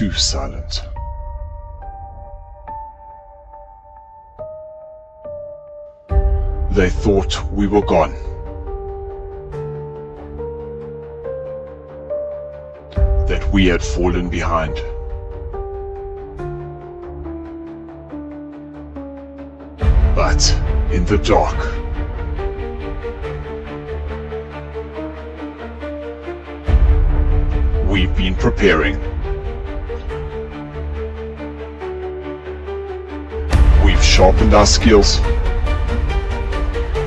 too silent. They thought we were gone. That we had fallen behind. But in the dark, we've been preparing. We've sharpened our skills.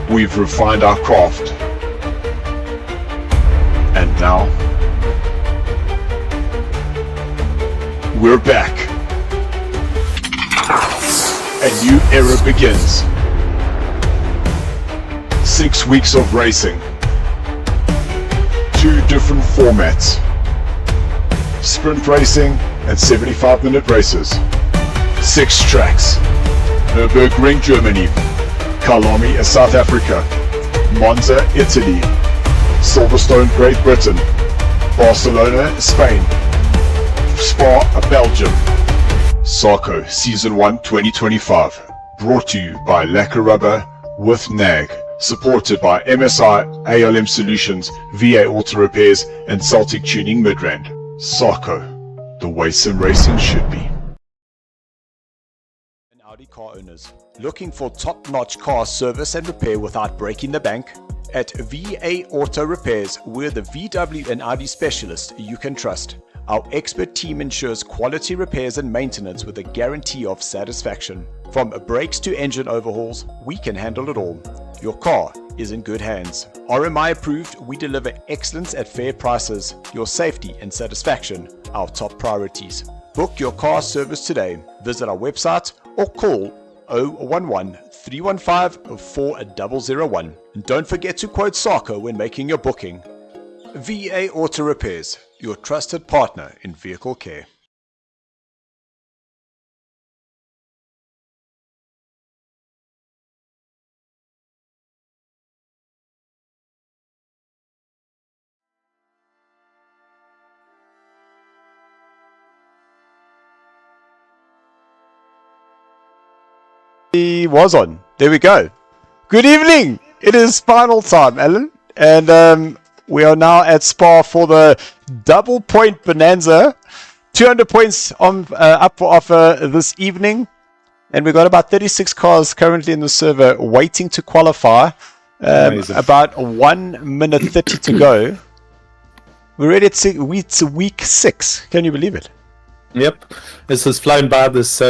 We've refined our craft. And now, we're back. A new era begins. 6 weeks of racing. 2 different formats. Sprint racing and 75-minute races. 6 tracks. Nürburgring, Germany. Kalami, South Africa. Monza, Italy. Silverstone, Great Britain. Barcelona, Spain. Spa, Belgium. SARCO Season 1 2025. Brought to you by Lekker Rubber with NAG. Supported by MSI, ALM Solutions, VA Auto Repairs and Celtic Tuning Midrand. SARCO, the way sim racing should be. Audi car owners looking for top-notch car service and repair without breaking the bank? At VA Auto Repairs, we're the VW and Audi specialist you can trust. Our expert team ensures quality repairs and maintenance with a guarantee of satisfaction. From brakes to engine overhauls, we can handle it all. Your car is in good hands. RMI approved, we deliver excellence at fair prices. Your safety and satisfaction, our top priorities. Book your car service today. Visit our website or call 011 315 4001. And don't forget to quote SARCO when making your booking. VA Auto Repairs, your trusted partner in vehicle care. He was on. There we go. Good evening. It is final time, Alan, and we are now at Spa for the double point bonanza. 200 points on up for offer this evening, and we've got about 36 cars currently in the server waiting to qualify. About 1 minute 30 to go. We're ready at week 6. Can you believe it? Yep, this has flown by, this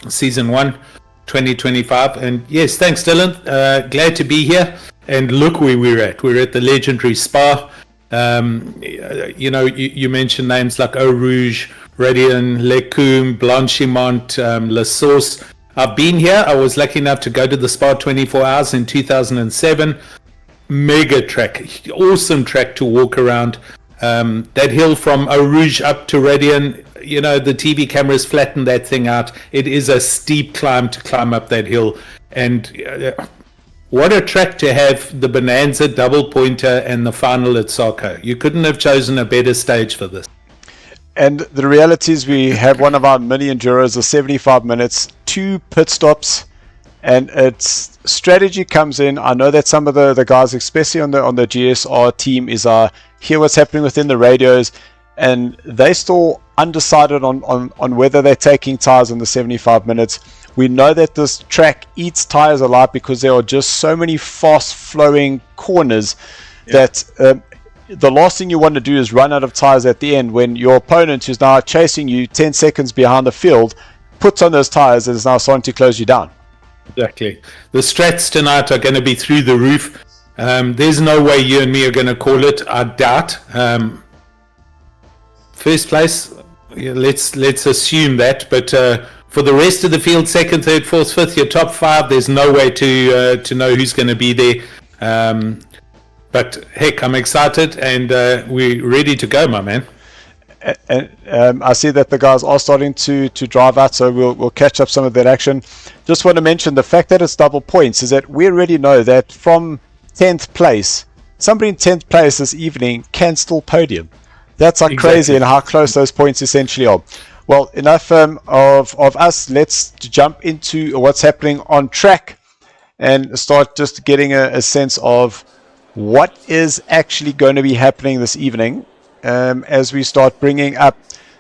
season 1 2025, and yes, thanks Dylan, glad to be here. And look where we're at. We're at the legendary Spa. You know, you mentioned names like Eau Rouge, Radian, Lecum, Blanchimont, La Source. I've been here. I was lucky enough to go to the Spa 24 hours in 2007. Mega track, awesome track to walk around. That hill from Eau Rouge up to Radian, you know, the TV cameras flattened that thing out. It is a steep climb to climb up that hill. And what a track to have the Bonanza double pointer and the final at SARCO. You couldn't have chosen a better stage for this. And the reality is we have one of our mini enduros of 75 minutes, 2 pit stops, and its strategy comes in. I know that some of the guys, especially on the GSR team, hear what's happening within the radios, and they still undecided on whether they're taking tires in the 75 minutes. We know that this track eats tires a lot because there are just so many fast flowing corners that the last thing you want to do is run out of tires at the end when your opponent, who's now chasing you 10 seconds behind the field, puts on those tires and is now starting to close you down. Exactly. The strats tonight are going to be through the roof. There's no way you and me are going to call it, I doubt. First place, let's assume that, but for the rest of the field, second, third, fourth, fifth, your top 5, there's no way to know who's going to be there. But heck, I'm excited, and we're ready to go, my man. And I see that the guys are starting to drive out, so we'll catch up some of that action. Just want to mention the fact that it's double points is that we already know that from 10th place, somebody in 10th place this evening can still podium. That's like crazy, Exactly. and how close those points essentially are. Well, enough of us. Let's jump into what's happening on track and start just getting a sense of what is actually going to be happening this evening, as we start bringing up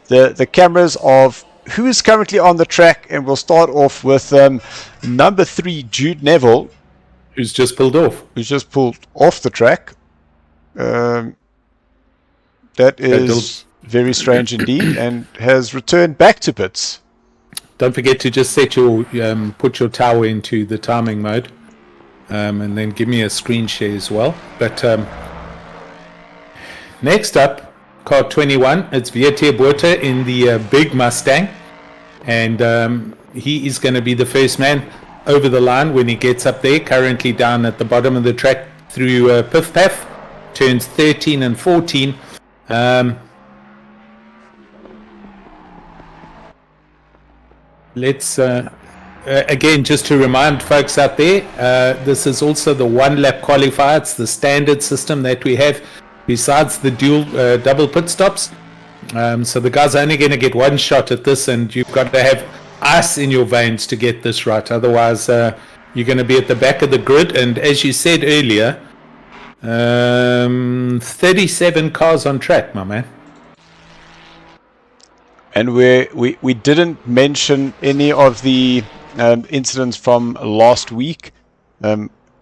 the cameras of who is currently on the track. And we'll start off with number 3, Jude Neville, Who's just pulled off. who's just pulled off the track. That is very strange indeed, and has returned back to pits. Don't forget to just set your put your tower into the timing mode, and then give me a screen share as well. But next up, car 21. It's Vietir Botha in the big Mustang, and he is going to be the first man over the line when he gets up there. Currently down at the bottom of the track through Piff Paff, turns 13 and 14. Let's again, just to remind folks out there, this is also the one-lap qualifier. It's the standard system that we have, besides the double pit stops. So the guys are only going to get one shot at this, and you've got to have ice in your veins to get this right. Otherwise, you're going to be at the back of the grid. And as you said earlier, 37 cars on track, my man. And we didn't mention any of the incidents from last week.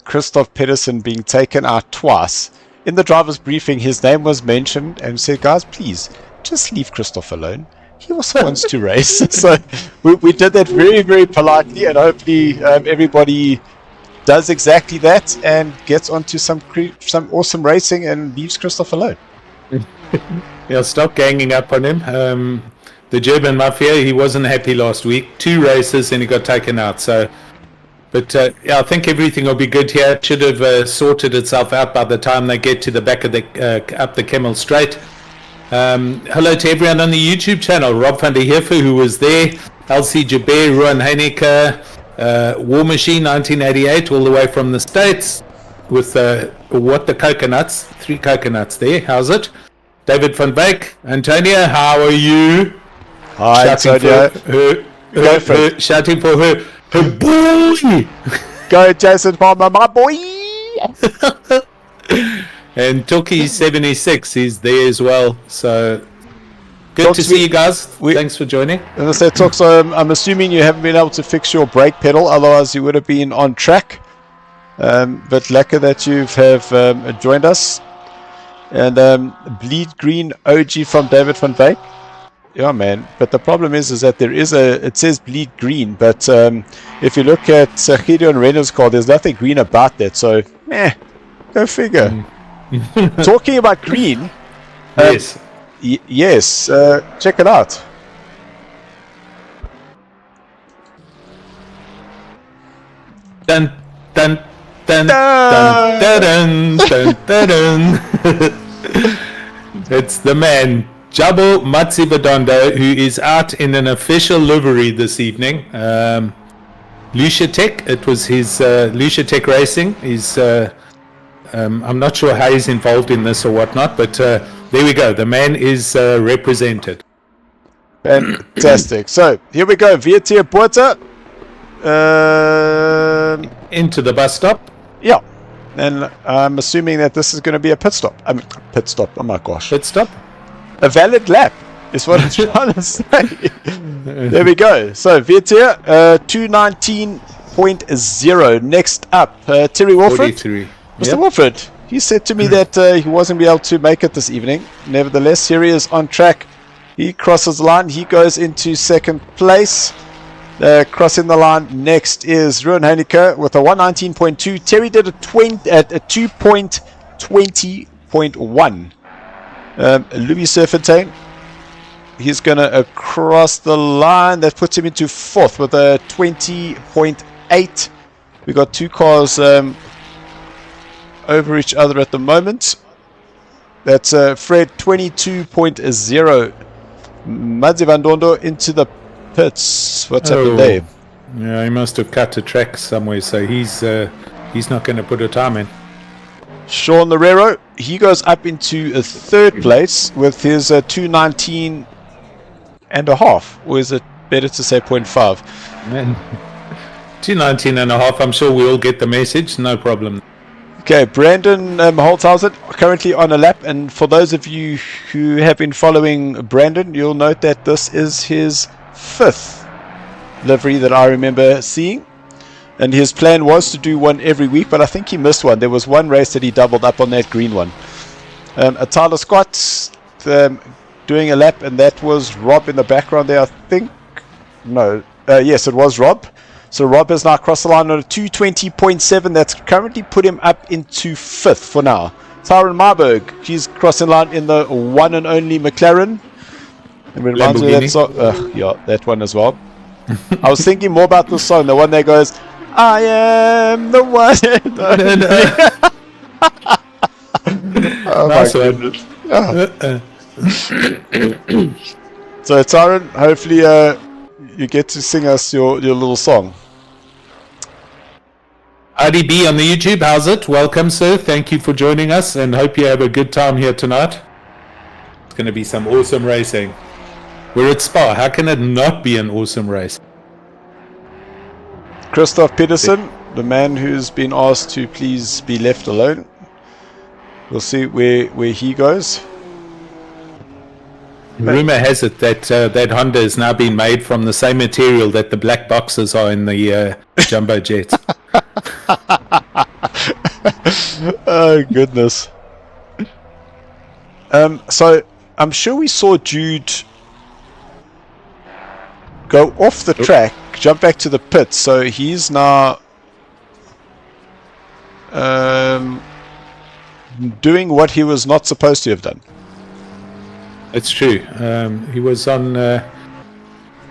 Christoph Pedersen being taken out twice. In the driver's briefing, his name was mentioned and said, guys, please, just leave Christoph alone. He also wants to race. So we did that very, very politely, and hopefully everybody does exactly that and gets onto some awesome racing and leaves Christoph alone. Yeah, stop ganging up on him. The German Mafia, he wasn't happy last week. 2 races and he got taken out. So, but yeah, I think everything will be good here. It should have sorted itself out by the time they get to the back of the up the Kemmel Straight. Hello to everyone on the YouTube channel. Rob van der Heefer, who was there. LC Jaber, Ruan Heineke, War Machine 1988, all the way from the States. With what the coconuts? 3 coconuts there. How's it? David van Wyk. Antonia, how are you? Hi, Antonio. Shouting for her boy. Go, Jason Palmer, my boy. And Toki76 is there as well. So good to see you guys. Thanks for joining. As I said, Tox, I'm assuming you haven't been able to fix your brake pedal, otherwise you would have been on track. But lekker that you have joined us. And Bleed Green OG from David van Wyk. Yeah, man. But the problem is that there is it says Bleed Green, but if you look at Gideon Renner's car, there's nothing green about that. So, go figure. Talking about green. Yes. Yes. Check it out. Dun dun dun dun dun dun dun dun. It's the man, Jabo Matsivadondo, who is out in an official livery this evening. Lucia Tech, it was his Lucia Tech Racing. I'm not sure how he's involved in this or whatnot, but there we go. The man is represented. Fantastic. So here we go. Vietir Botha. Into the bus stop. Yeah. And I'm assuming that this is going to be a pit stop. I mean, pit stop. Oh my gosh. Pit stop. A valid lap is what I'm trying to say. There we go. So Vietir 219.0. Next up, Terry Wilfred. 43. Mr. Wilfred, he said to me that he wasn't be able to make it this evening. Nevertheless, here he is on track. He crosses the line. He goes into second place. Crossing the line next is Ruan Heineke with a 119.2. Terry did a 2.20.1. Louis Serfontaine, he's going to cross the line. That puts him into fourth with a 20.8. We got 2 cars over each other at the moment. That's Fred 22.0. Madzi Van Dondo into the pits. What's happened there? Yeah, he must have cut a track somewhere, so he's not going to put a time in. Sean Lorero, he goes up into a third place with his 2:19 and a half, or is it better to say 0.5? Man, 2:19 and a half. I'm sure we all get the message. No problem. Okay, Brandon Holtzhausen currently on a lap, and for those of you who have been following Brandon, you'll note that this is his 5th livery that I remember seeing, and his plan was to do one every week, but I think he missed one. There was one race that he doubled up on that green one. Tyler Scott doing a lap, and that was Rob in the background there, I think. No, yes, it was Rob. So Rob has now crossed the line on a 2:20.7. That's currently put him up into 5th for now. Tyron Marburg, he's crossing the line in the one and only McLaren. And it reminds me of that song. Yeah, that one as well. I was thinking more about the song, the one that goes, I am the one and only. Oh my goodness. Yeah. So Tyron, hopefully you get to sing us your little song. IDB on the YouTube, how's it? Welcome, sir. Thank you for joining us, and hope you have a good time here tonight. It's going to be some awesome racing. We're at Spa. How can it not be an awesome race? Christoph Peterson, the man who's been asked to please be left alone. We'll see where he goes. Rumor has it that that Honda is now being made from the same material that the black boxes are in the jumbo jets. Oh goodness. So I'm sure we saw Jude go off the track, jump back to the pit, so he's now doing what he was not supposed to have done. It's true. He was on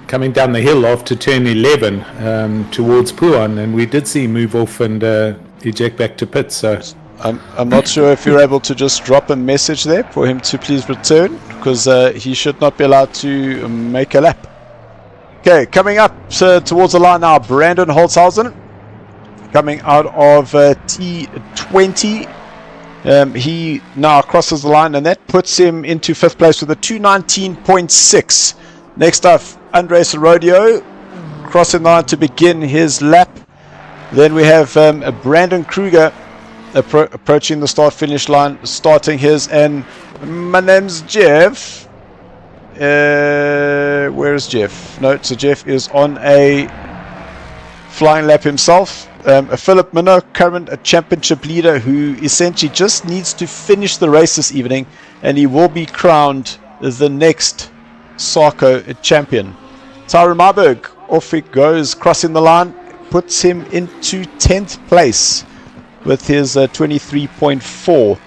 coming down the hill after turn 11 towards Puan, and we did see him move off and eject back to pit. So I'm not sure if you're able to just drop a message there for him to please return, because he should not be allowed to make a lap. Okay, coming up towards the line now, Brandon Holtzhausen coming out of T20. He now crosses the line, and that puts him into 5th place with a 2:19.6. Next up, Andres Rodeo crossing the line to begin his lap. Then we have Brandon Kruger approaching the start-finish line, starting his, and my name's Jeff. Where is Jeff? No, so Jeff is on a flying lap himself. Philip Minnow, current championship leader, who essentially just needs to finish the race this evening, and he will be crowned as the next SARCO champion. Tyron Marburg, off it goes, crossing the line, puts him into 10th place with his 23.4.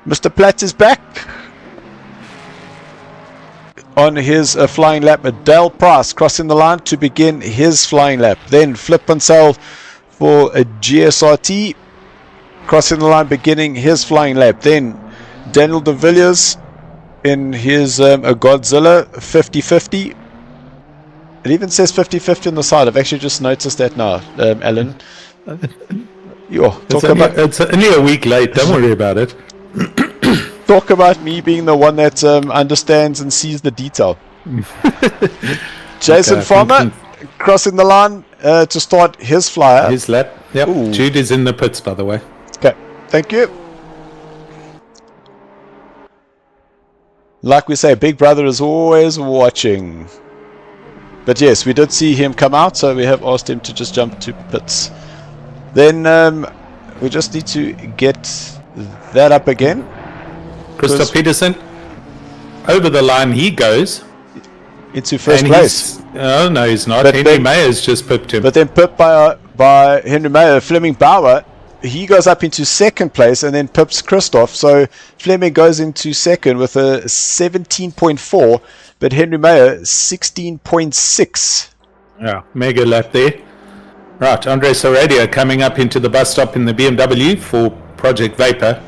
Mr. Platt is back on his flying lap. Dale Price crossing the line to begin his flying lap. Then Flip Pansel for a GSRT crossing the line, beginning his flying lap. Then Daniel de Villiers in his a Godzilla 50-50. It even says 50-50 on the side. I've actually just noticed that now, Alan. It's only a week late. Don't worry about it. Talk about me being the one that understands and sees the detail. Jason Farmer crossing the line to start his flyer. His lap. Yep. Ooh. Jude is in the pits, by the way. Okay. Thank you. Like we say, Big Brother is always watching. But yes, we did see him come out, so we have asked him to just jump to pits. Then we just need to get that up again. Christoph Peterson, over the line he goes. Into 1st place. Oh, no, he's not. But Henry Mayer's just pipped him. But then pipped by Henry Mayer. Fleming Bauer, he goes up into 2nd place and then pips Christoph. So Fleming goes into 2nd with a 17.4, but Henry Mayer 16.6. Yeah, mega lap there. Right, Andres Soradia coming up into the bus stop in the BMW for Project Vapor.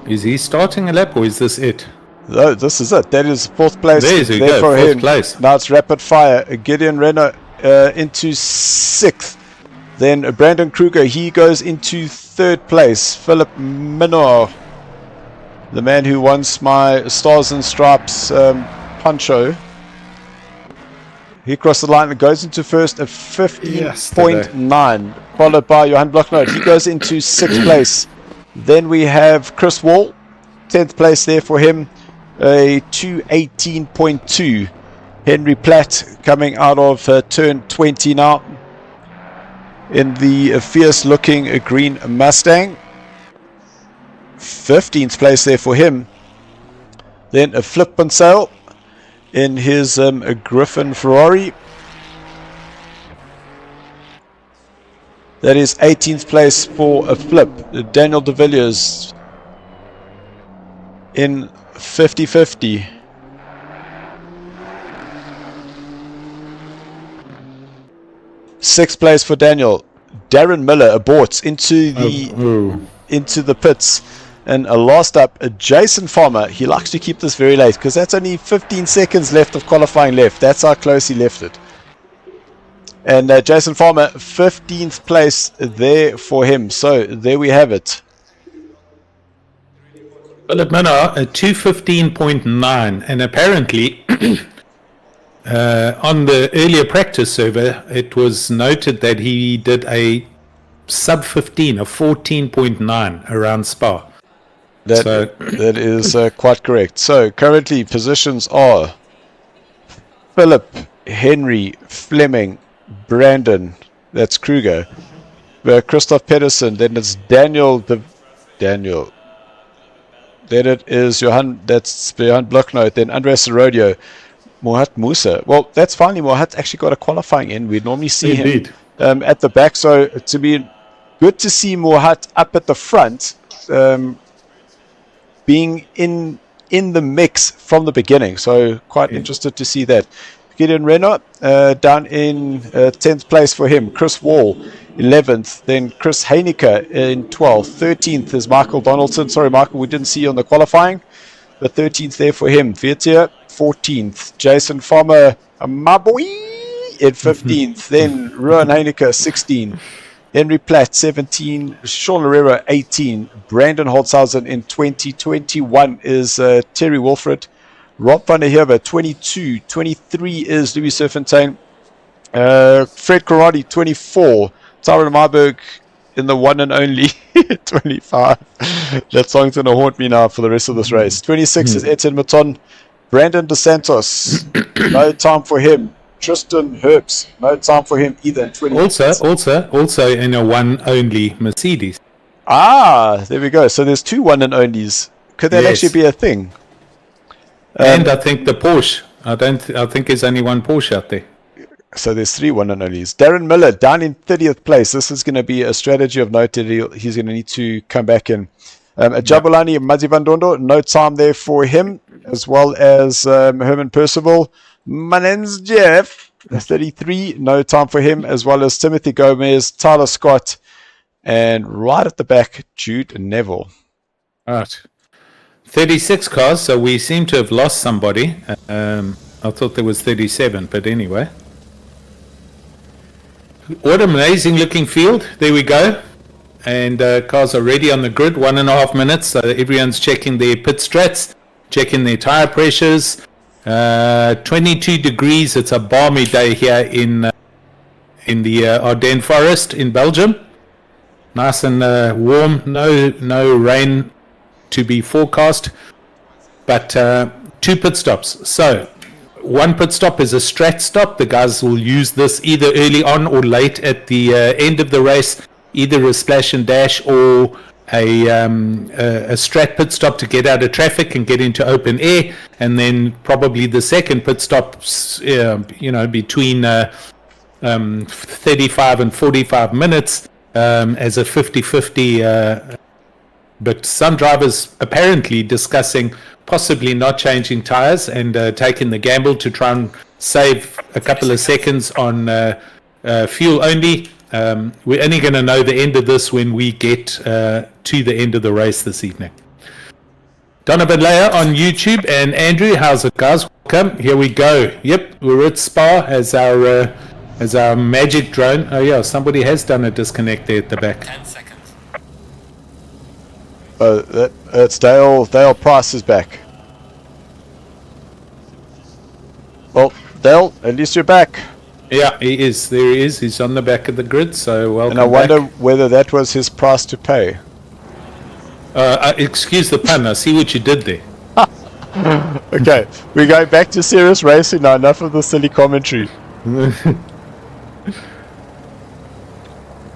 Is he starting a lap, or is this it? No, this is it. That is 4th place. There you go, 4th place. Now it's rapid fire. Gideon Renner into 6th. Then Brandon Kruger, he goes into 3rd place. Philip Minor, the man who wants my Stars and Stripes poncho, he crossed the line and goes into 1st at 15.9, followed by Johan Blocknote. He goes into 6th place. Then we have Chris Wall, 10th place there for him, a 2:18.2. Henry Platt coming out of turn 20 now in the fierce looking green Mustang. 15th place there for him. Then a Flip Sale in his Griffin Ferrari. That is 18th place for a Flip. Daniel De Villiers in 50-50. Sixth place for Daniel. Darren Miller aborts into the pits. And last up, Jason Farmer. He likes to keep this very late because that's only 15 seconds left of qualifying left. That's how close he left it. And Jason Farmer, 15th place there for him. So there we have it. Philip Minor, a 2:15.9, and apparently on the earlier practice server, it was noted that he did a sub 15, a 14.9 around Spa. That is quite correct. So currently positions are Philip, Henry, Fleming, Brandon, that's Kruger, Christoph Pedersen, then it's Daniel. Then it is Johan, that's Johan Blocknote, then Andres Rodio, Mohat Musa. Well, that's finally Mohat's actually got a qualifying in. We normally see him at the back, so to be good to see Mohat up at the front, being in the mix from the beginning. So quite interested to see that. Gideon Renner down in 10th place for him. Chris Wall 11th. Then Chris Heineke in 12th. 13th is Michael Donaldson. Sorry, Michael, we didn't see you on the qualifying. The 13th there for him. Vietia 14th. Jason Farmer, my boy, in 15th. Then Ruan Heineke 16. Henry Platt 17. Sean Herrera 18. Brandon Holtzhausen in 2021 is Terry Wilfred. Rob van der Heerwe, 22. 23 is Louis Serfontaine. Fred Karate, 24. Tyron Marburg in the one and only 25. That song's going to haunt me now for the rest of this race. 26 is Etienne Maton. Brandon DeSantos, no time for him. Tristan Herbst, no time for him either. Also in a one only Mercedes. Ah, there we go. So there's 2 one and onlys. Could that actually be a thing? And I think the Porsche. I think there's only one Porsche out there. So there's 3 one and onlys. Darren Miller down in 30th place. This is going to be a strategy of note that he's going to need to come back in. Jabulani Mazivandondo, no time there for him, as well as Herman Percival. My name's Jeff, 33, no time for him, as well as Timothy Gomez, Tyler Scott, and right at the back, Jude Neville. All right. 36 cars, so we seem to have lost somebody. I thought there was 37, but anyway. What an amazing looking field. There we go. And cars are ready on the grid, 1.5 minutes. So everyone's checking their pit strats, checking their tire pressures. 22 degrees. It's a balmy day here in the Ardennes forest in Belgium. Nice and warm. No rain to be forecast, but 2 pit stops. So one pit stop is a strat stop. The guys will use this either early on or late at the end of the race, either a splash and dash or a strat pit stop to get out of traffic and get into open air, and then probably the second pit stop, between 35 and 45 minutes as a 50-50. But some drivers apparently discussing possibly not changing tires and taking the gamble to try and save a couple of seconds on fuel only. We're only going to know the end of this when we get to the end of the race this evening. Donovan Leia on YouTube, and Andrew, how's it, guys? Welcome. Here we go. Yep, we're at Spa as our as our magic drone. Oh yeah, somebody has done a disconnect there at the back. 10 seconds. It's Dale. Dale Price is back. Well, Dale, at least you're back. Yeah, he is. There he is. He's on the back of the grid. So welcome. And I wonder back. whether that was his price to pay. Excuse the pun. I see what you did there. Okay, we're going back to serious racing now. Enough of the silly commentary.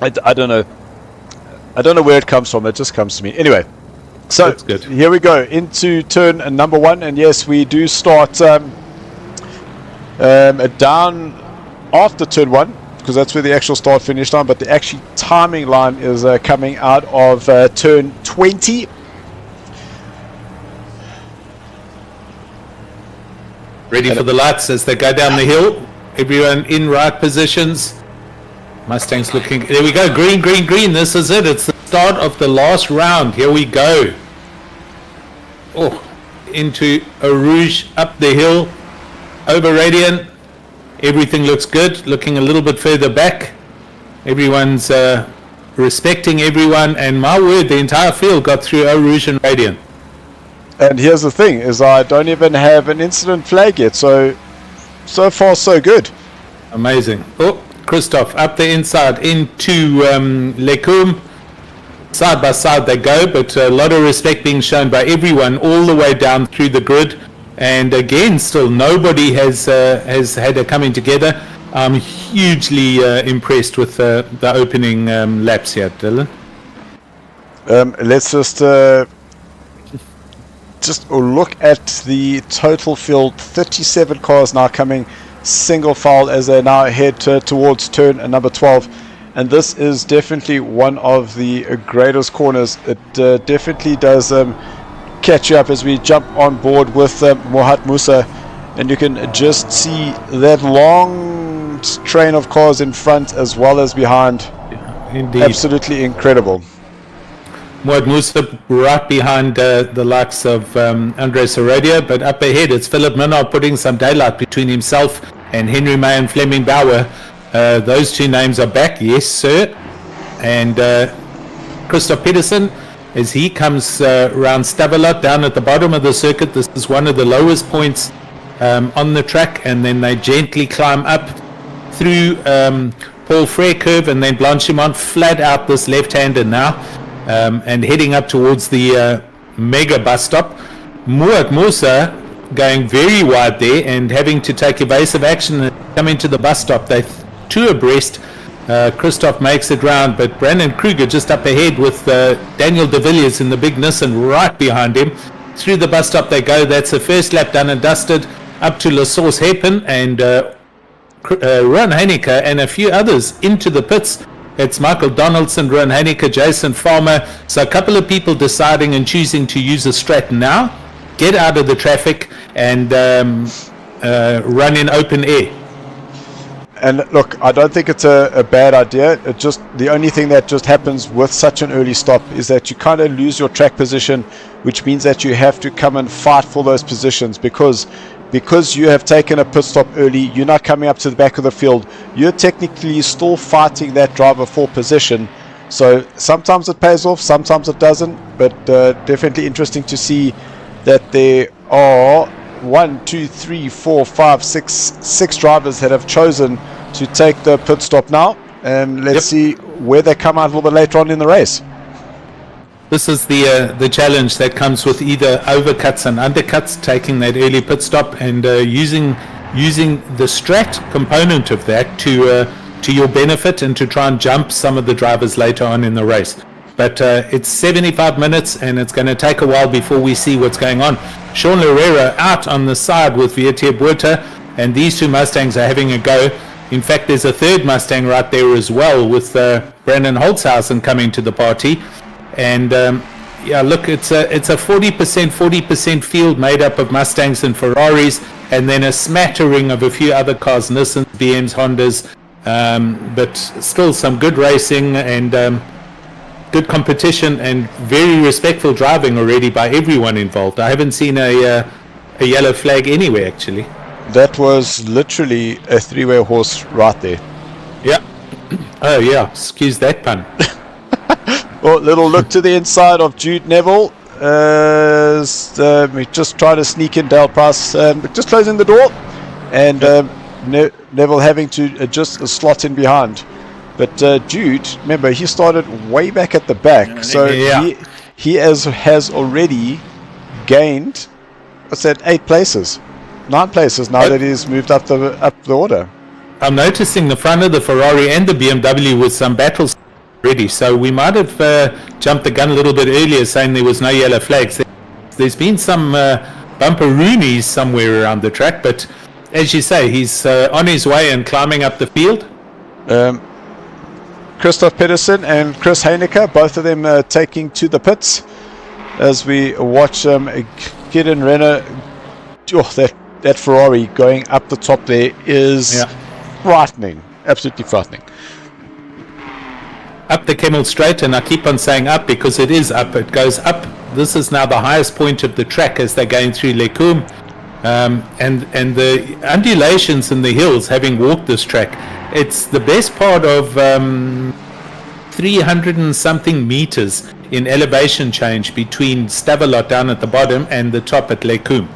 I don't know. I don't know where it comes from. It just comes to me. Anyway, so That's good. Here we go into turn number 1, and yes, we do start down after turn 1 because that's where the actual start finish time. But the actual timing line is coming out of turn 20. Ready for the lights as they go down the hill. Everyone in right positions. Mustangs looking. There we go. Green, green, green. This is it. It's the start of the last round. Here we go. Oh, into a Rouge up the hill. Over Radiant. Everything looks good. Looking a little bit further back. Everyone's respecting everyone. And my word, the entire field got through Eau Rouge and Radiant. And here's the thing, is I don't even have an incident flag yet, so far so good. Amazing. Oh, Christoph up the inside into Lecum. Side by side they go, but a lot of respect being shown by everyone all the way down through the grid. And again, still nobody has had a coming together. I'm hugely impressed with the opening laps here, Dylan. Let's just look at the total field. 37 cars now coming single file as they now head towards turn number 12, and this is definitely one of the greatest corners. It definitely does catch you up as we jump on board with Mohat Musa, and you can just see that long train of cars in front as well as behind. Indeed. Absolutely incredible. Mohat Musa right behind the likes of Andres Heredia, but up ahead it's Philip Minard putting some daylight between himself and Henry May and Fleming Bauer. Those two names are back, yes sir. And Christoph Peterson, as he comes round Stavelot down at the bottom of the circuit. This is one of the lowest points on the track, and then they gently climb up through Paul Frere curve, and then Blanchimont flat out this left-hander now. And heading up towards the mega bus stop. Mohat Musa going very wide there and having to take evasive action and come into the bus stop. They're two abreast. Christoph makes it round, but Brandon Kruger just up ahead with Daniel de Villiers in the big Nissan right behind him. Through the bus stop they go. That's the first lap done and dusted. Up to La Source Happen and Ron Heineke and a few others into the pits. It's Michael Donaldson, Ron Heineke, Jason Farmer. So a couple of people deciding and choosing to use a strat now, get out of the traffic and run in open air. And look, I don't think it's a bad idea. It just, the only thing that just happens with such an early stop is that you kind of lose your track position, which means that you have to come and fight for those positions because you have taken a pit stop early. You're not coming up to the back of the field. You're technically still fighting that driver for position. So sometimes it pays off, sometimes it doesn't, but definitely interesting to see that there are 6 drivers that have chosen to take the pit stop now, and let's see where they come out a little bit later on in the race. This is the challenge that comes with either overcuts and undercuts, taking that early pit stop and using the strat component of that to your benefit and to try and jump some of the drivers later on in the race. But it's 75 minutes and it's going to take a while before we see what's going on. Sean Herrera out on the side with Vietir Buerta, and these two Mustangs are having a go. In fact, there's a third Mustang right there as well with Brandon Holzhausen coming to the party. And yeah, look, it's a 40% field made up of Mustangs and Ferraris, and then a smattering of a few other cars, Nissans, BMs, Hondas, but still some good racing and good competition and very respectful driving already by everyone involved. I haven't seen a yellow flag anywhere actually. That was literally a 3-way horse right there. Yeah. Oh, yeah. Excuse that pun. Well, little look to the inside of Jude Neville. We just trying to sneak in Dale Price, just closing the door, and Neville having to just slot in behind. But Jude, remember, he started way back at the back, so he has already gained, what's that, 9 places now that he's moved up the order. I'm noticing the front of the Ferrari and the BMW with some battles already, so we might have jumped the gun a little bit earlier saying there was no yellow flags. There's been some bumperoonies somewhere around the track, but as you say, he's on his way and climbing up the field. Christoph Pedersen and Chris Heinecker, both of them taking to the pits as we watch Gideon Renner. That Ferrari going up the top there is frightening, absolutely frightening. Up the Kemmel Straight, and I keep on saying up because it is up. It goes up. This is now the highest point of the track as they're going through Les Combes. And the undulations in the hills, having walked this track, it's the best part of 300 and something meters in elevation change between Stavelot down at the bottom and the top at Les Combes.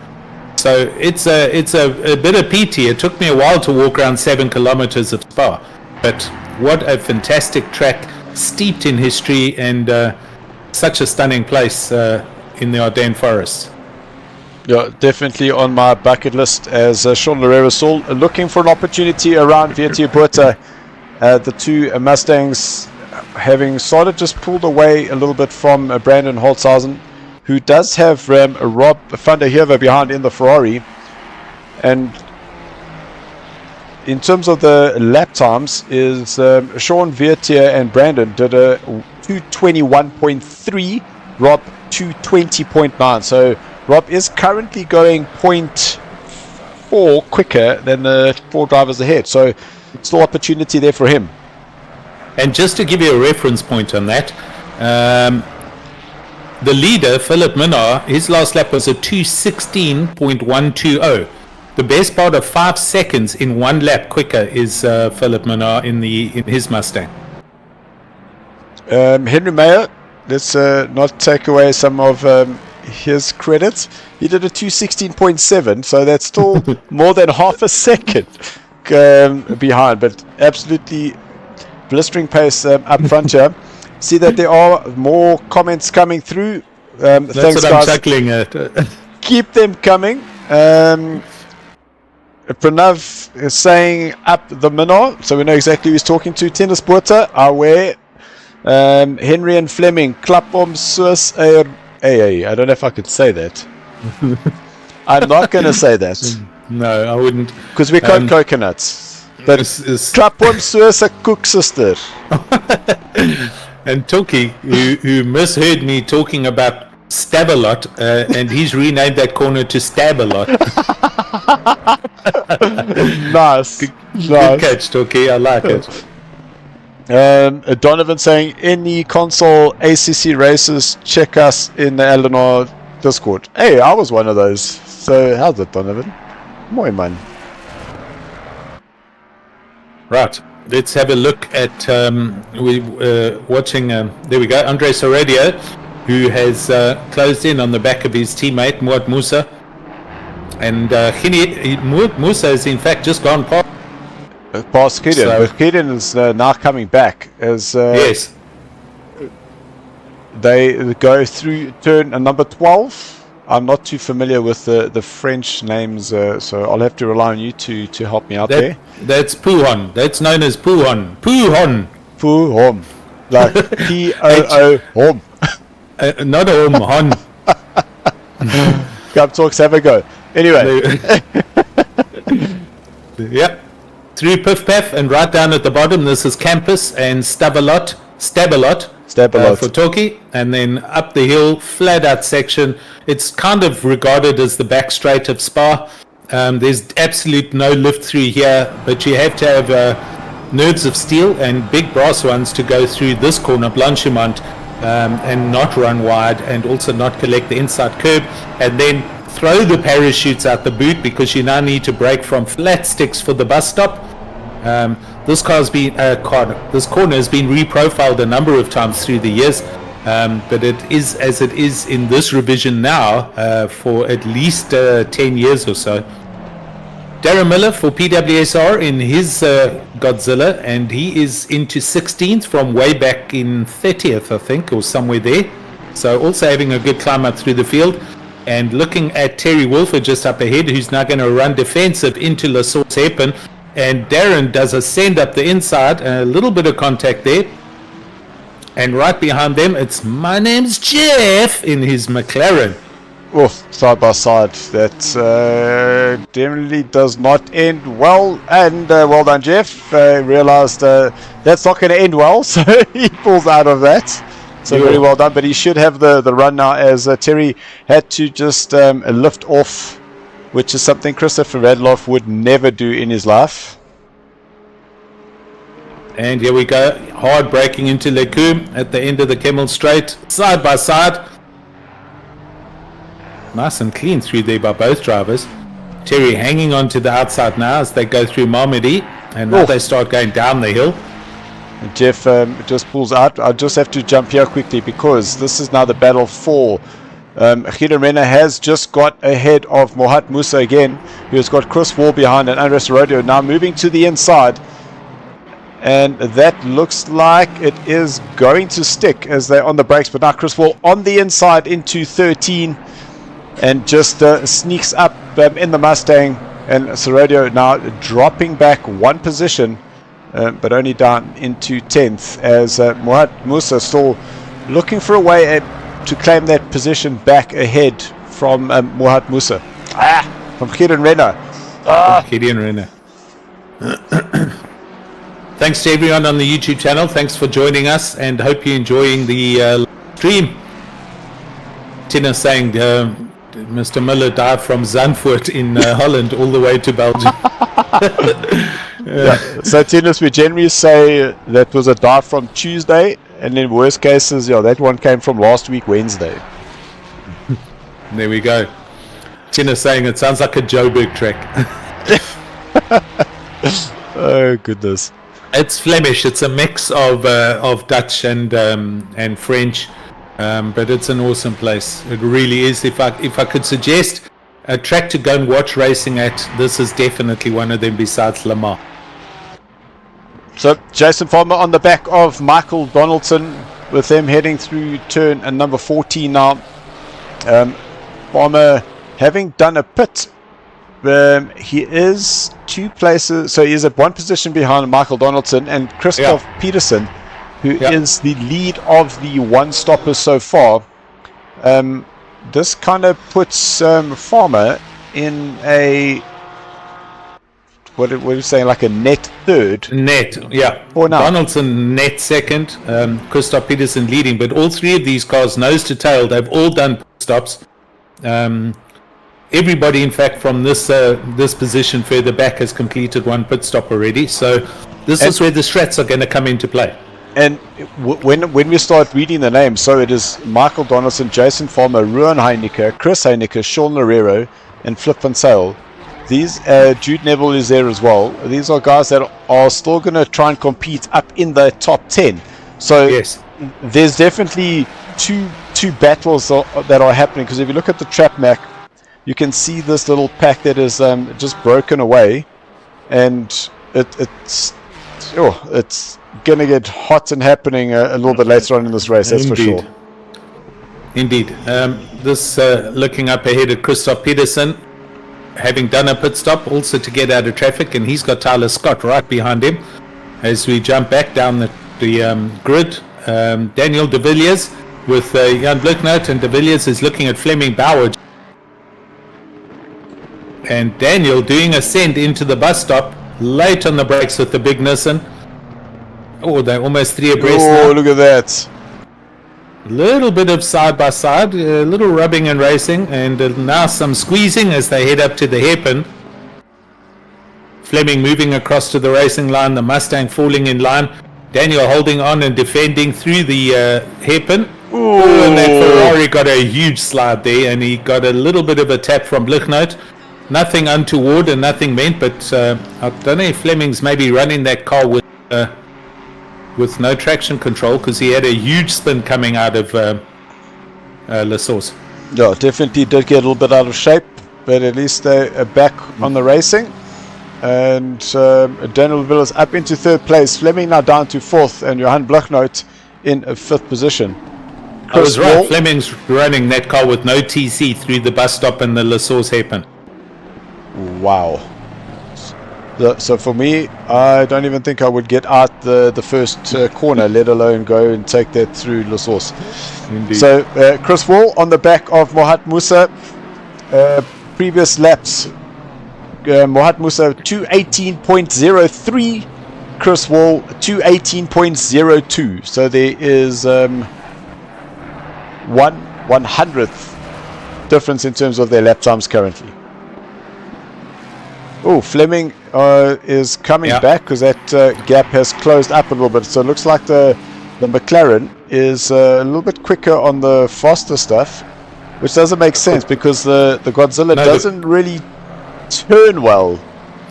So it's a bit of PT. It took me a while to walk around 7 kilometers of Spa, but what a fantastic track, steeped in history, and such a stunning place in the Ardennes forests. Yeah, definitely on my bucket list, as Sean Larera saw, looking for an opportunity around Viertier-Botha. The two Mustangs having started just pulled away a little bit from Brandon Holzhausen, who does have Rob van der Heever behind in the Ferrari. And in terms of the lap times, is Sean Viertier and Brandon did a 221.3, Rob 220.9. So Rob is currently going 0.4 quicker than the 4 drivers ahead. So still opportunity there for him. And just to give you a reference point on that, the leader, Philip Minnaar, his last lap was a 216.120. The best part of 5 seconds in 1 lap quicker is Philip Minnaar in his Mustang. Henry Mayer, let's not take away some of his credits. He did a 216.7, so that's still more than half a second behind, but absolutely blistering pace up front here. See that there are more comments coming through. That's thanks, what guys. I'm chuckling at. Keep them coming. Pranav is saying up the Minnaar, so we know exactly who he's talking to. Tennis Botha, Awe, Henry and Fleming, Klapom Sus I don't know if I could say that. I'm not going to say that. No, I wouldn't. Because we can't coconuts. But Klapom Sus a cook sister. And Toki, who misheard me talking about Stavelot, and he's renamed that corner to Stavelot. Nice. Good catch, Toki. I like it. Donovan saying, any console ACC races, check us in the Eleanor Discord. Hey, I was one of those. So how's it, Donovan? Muy man. Right. Let's have a look at watching. There we go. Andre Soradio, who has closed in on the back of his teammate Muad Musa, and Muad Musa has in fact just gone past Gideon. So, but Gideon is now coming back as yes, they go through turn number 12. I'm not too familiar with the French names, so I'll have to rely on you to help me out there. That's Pouhon. That's known as Pouhon. Pouhon. Pouhon. Like P-O-O-Hom. Not a hon. Cup talks, have a go. Anyway. Yep. Through Piff Paff and right down at the bottom, this is Campus and Stavelot for Toki, and then up the hill, flat out section. It's kind of regarded as the back straight of Spa. There's absolute no lift through here, but you have to have nerves of steel and big brass ones to go through this corner, Blanchimont, and not run wide, and also not collect the inside curb, and then throw the parachutes out the boot, because you now need to brake from flat sticks for the bus stop. this this corner has been reprofiled a number of times through the years, but it is as it is in this revision now for at least 10 years or so. Darren Miller for PWSR in his Godzilla, and he is into 16th from way back in 30th, I think, or somewhere there. So also having a good climb up through the field. And looking at Terry Wolfer just up ahead, who's now going to run defensive into La Source Hairpin. And Darren does a send up the inside, a little bit of contact there. And right behind them, it's My Name's Jeff in his McLaren. Oh, side by side. That definitely does not end well. And well done, Jeff. Realized that's not going to end well, so he pulls out of that. So very well done, but he should have the run now, as Terry had to just lift off, which is something Christopher Radloff would never do in his life. And here we go, hard braking into Lekum at the end of the Kemmel Straight, side by side. Nice and clean through there by both drivers. Terry hanging on to the outside now as they go through Malmedy, and now they start going down the hill. Jeff just pulls out. I just have to jump here quickly because this is now the battle for Gideon Renner has just got ahead of Mohat Musa again, who has got Chris Wall behind, and Andres Rodeo now moving to the inside, and that looks like it is going to stick as they're on the brakes. But now Chris Wall on the inside into 13 and just sneaks up in the Mustang, and Sorodio now dropping back one position, but only down into 10th, as Mohat Musa still looking for a way to claim that position back ahead from Mohat Musa. From Gideon Renner. Gideon Renner. Thanks to everyone on the YouTube channel. Thanks for joining us, and hope you're enjoying the stream. Tina saying Mr. Miller died from Zandvoort in Holland all the way to Belgium. Yeah. So Tinus, we generally say that was a dive from Tuesday, and in worst cases, that one came from last week Wednesday. There we go. Tina saying it sounds like a Joburg track. Oh goodness. It's Flemish. It's a mix of Dutch and French, but it's an awesome place. It really is. If I could suggest a track to go and watch racing at, this is definitely one of them besides Le Mans. So Jason Farmer on the back of Michael Donaldson, with them heading through turn and number 14 now. Farmer having done a pit. He is 2 places, so he is at 1 position behind Michael Donaldson and Christoph Peterson, who is the lead of the one-stoppers so far. This kind of puts Farmer in a, what are you saying, like a net third? Net, yeah. For now. Donaldson net second, Christoph Peterson leading, but all 3 of these cars, nose to tail, they've all done stops. Everybody, in fact, from this position further back has completed 1 pit stop already. So this is where the strats are going to come into play. And when we start reading the names, so it is Michael Donaldson, Jason Farmer, Ruan Heineke, Chris Heineke, Sean Lorero, and Flip Van Sale. These, Jude Neville is there as well. These are guys that are still going to try and compete up in the top 10. So there's definitely two battles that are happening, because if you look at the trap map, you can see this little pack that is just broken away, and it's going to get hot and happening a little bit later on in this race, that's for sure. Indeed. This looking up ahead at Christoph Peterson, having done a pit stop also to get out of traffic, and he's got Tyler Scott right behind him. As we jump back down the grid, Daniel De Villiers with Jan Blicknout, and De Villiers is looking at Fleming Bauer. And Daniel doing a send into the bus stop, late on the brakes with the big Nissan. Oh, they're almost 3 abreast now. Oh, look at that. A little bit of side-by-side, a little rubbing and racing, and now some squeezing as they head up to the hairpin. Fleming moving across to the racing line, the Mustang falling in line. Daniel holding on and defending through the hairpin. Oh, and that Ferrari got a huge slide there, and he got a little bit of a tap from Blicknout. nothing untoward and nothing meant, but I don't know if Fleming's maybe running that car with no traction control, because he had a huge spin coming out of La Source. Yeah, definitely did get a little bit out of shape, but at least they are back on the racing. And Daniel Villas up into third place, Fleming now down to fourth, and Johan Bluchnoot in a fifth position. I was right, Fleming's running that car with no TC through the bus stop and the La Source hairpin. Wow. So for me, I don't even think I would get out the first corner, let alone go and take that through La Source. Indeed. So Chris Wall on the back of Mohat Musa. Previous laps, Mohat Musa 218.03, Chris Wall 218.02. So there is 1/100th difference in terms of their lap times currently. Oh, Fleming is coming back, because that gap has closed up a little bit. So it looks like the McLaren is a little bit quicker on the faster stuff, which doesn't make sense because the Godzilla doesn't really turn well.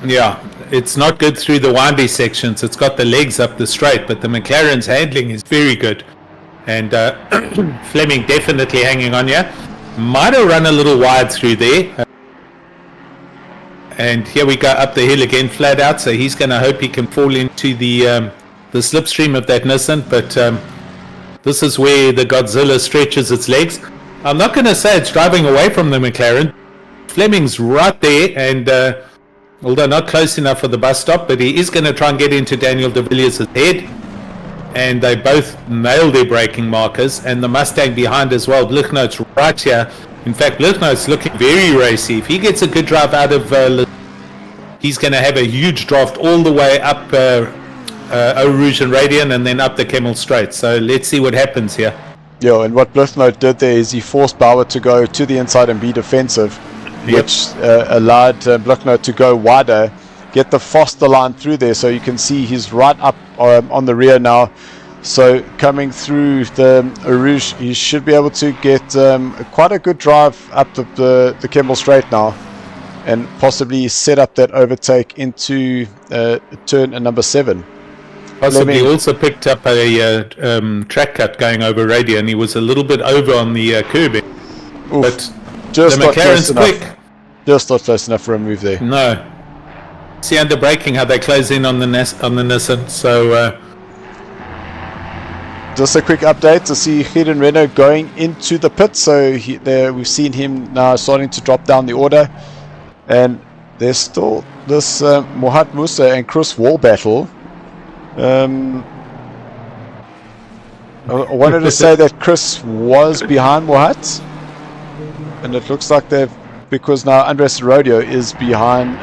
Yeah, it's not good through the windy sections. It's got the legs up the straight, but the McLaren's handling is very good. And Fleming definitely hanging on here. Might have run a little wide through there. And here we go up the hill again, flat out. So he's going to hope he can fall into the slipstream of that Nissan. But this is where the Godzilla stretches its legs. I'm not going to say it's driving away from the McLaren. Fleming's right there, and although not close enough for the bus stop, but he is going to try and get into Daniel de Villiers' head. And they both nailed their braking markers, and the Mustang behind as well. Bluchnoot's right here. In fact, Bluchnoot's looking very racy. If he gets a good drive out of he's going to have a huge draft all the way up Eau Rouge and Radian, and then up the Kemmel Straight. So let's see what happens here. Yeah, and what Bluchnoot did there is he forced Bauer to go to the inside and be defensive, which allowed Bluchnoot to go wider, get the faster line through there. So you can see he's right up on the rear now. So coming through the Eau Rouge, he should be able to get quite a good drive up the Kemmel Straight now, and possibly set up that overtake into turn number 7. Possibly also picked up a track cut going over Radian. He was a little bit over on the curbing. But just the McLaren's quick. Just not close enough for a move there. No. See under braking how they close in on the Nissan. So just a quick update to see Gideon Renault going into the pit. So we've seen him now starting to drop down the order. And there's still this Mohat Musa and Chris Wall battle. I wanted to say that Chris was behind Mohat, and it looks like because now Andres Rodeo is behind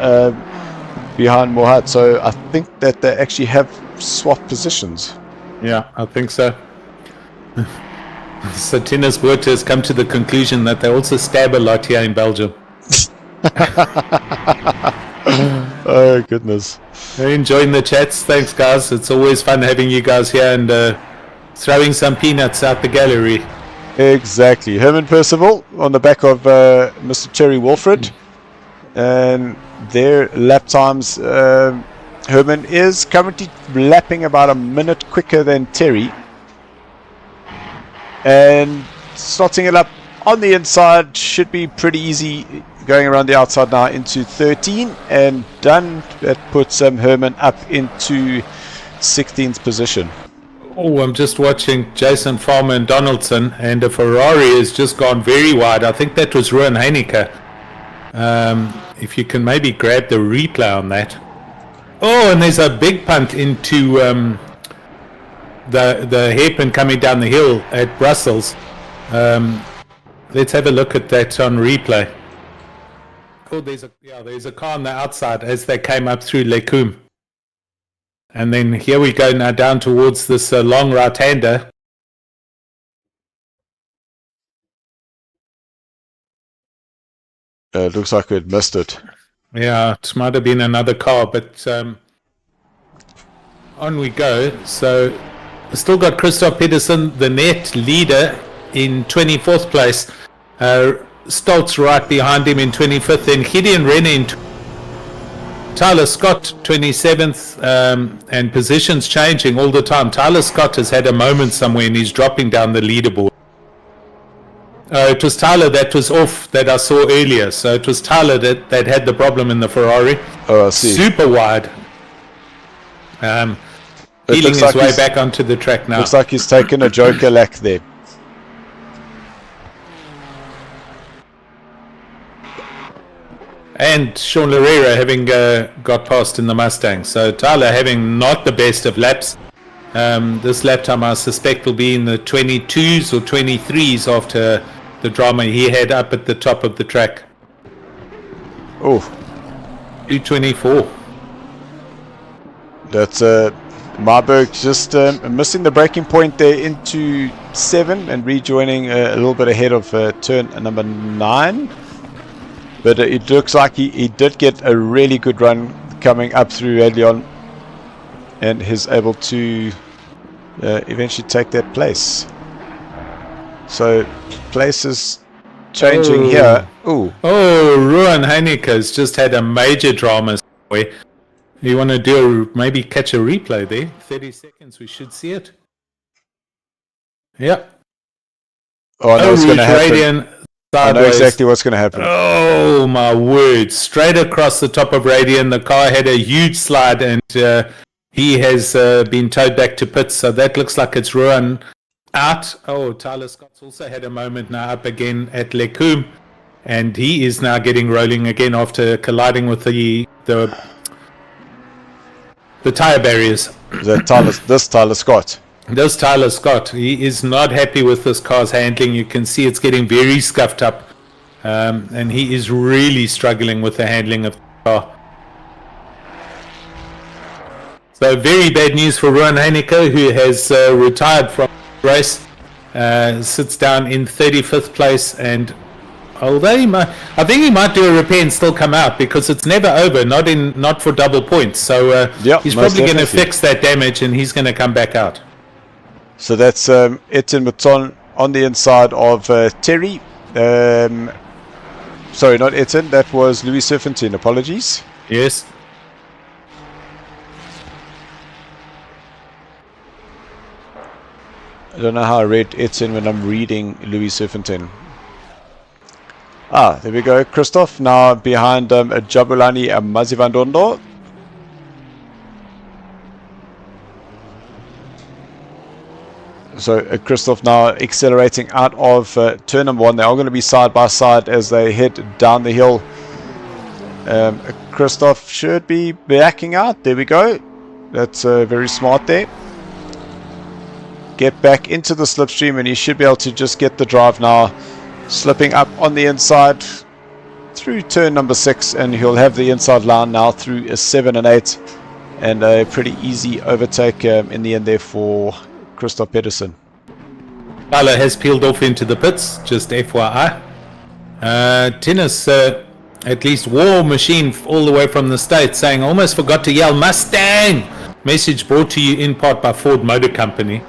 Mohat. So I think that they actually have swapped positions. Yeah, I think so. So Tennis Boot has come to the conclusion that they also stab a lot here in Belgium. Oh goodness. Enjoying the chats. Thanks guys, it's always fun having you guys here and throwing some peanuts out the gallery. Exactly. Herman Percival on the back of Mr. Terry Wilfred, and their lap times, Herman is currently lapping about a minute quicker than Terry, and slotting it up on the inside should be pretty easy, going around the outside now into 13 and done. That puts Herman up into 16th position. Oh, I'm just watching Jason Farmer and Donaldson, and the Ferrari has just gone very wide. I think that was Ruan Heineke. If you can maybe grab the replay on that. Oh, and there's a big punt into the hairpin coming down the hill at Brussels. Let's have a look at that on replay. Oh, there's a car on the outside as they came up through Lecum. And then here we go now down towards this long right-hander. It looks like we'd missed it. Yeah, it might have been another car, but on we go. So we still got Christoph Pedersen, the net leader, in 24th place. Stoltz right behind him in 25th, then Gideon Renner in Tyler Scott 27th, and positions changing all the time. Tyler Scott has had a moment somewhere and he's dropping down the leaderboard. It was Tyler that was off that I saw earlier, so it was Tyler that had the problem in the Ferrari. Oh, I see. Super wide. Healing his way back onto the track now. Looks like he's taken a joker lack there. And Sean Larera having got past in the Mustang. So Tyler having not the best of laps. This lap time I suspect will be in the 22s or 23s after the drama he had up at the top of the track. Oh, 224. That's Marburg just missing the braking point there into 7 and rejoining a little bit ahead of turn number 9. But it looks like he did get a really good run coming up through early on, and he's able to eventually take that place. So places changing here. Ooh. Oh, Ruan Heineke's just had a major drama somewhere. You want to maybe catch a replay there? 30 seconds, we should see it. Yep. Oh, I know what's going to happen. I know exactly what's going to happen. Oh my word! Straight across the top of Radian, the car had a huge slide, and he has been towed back to pits. So that looks like it's Ruan out. Oh, Tyler Scott's also had a moment now up again at Lecum, and he is now getting rolling again after colliding with the tire barriers. This Tyler Scott. This Tyler Scott, he is not happy with this car's handling. You can see it's getting very scuffed up, and he is really struggling with the handling of the car. So very bad news for Ruan Heineke, who has retired from the race, sits down in 35th place, and although I think he might do a repair and still come out, because it's never over, not for double points. So he's probably going to fix that damage, and he's going to come back out. So that's Etienne Mouton on the inside of Terry. Sorry, not Etienne. That was Louis Serpentine. Apologies. Yes. I don't know how I read Etienne when I'm reading Louis Serpentine. Ah, there we go. Christoph now behind Jabulani Mazivandondo. So Christoph now accelerating out of turn number 1. They are going to be side by side as they head down the hill. Christoph should be backing out. There we go. That's very smart there. Get back into the slipstream, and he should be able to just get the drive now. Slipping up on the inside through turn number 6, and he'll have the inside line now through a 7 and 8. And a pretty easy overtake in the end there for Christoph Pedersen. Tyler has peeled off into the pits, just FYI. Tennis, at least War Machine all the way from the States, saying, almost forgot to yell Mustang! Message brought to you in part by Ford Motor Company.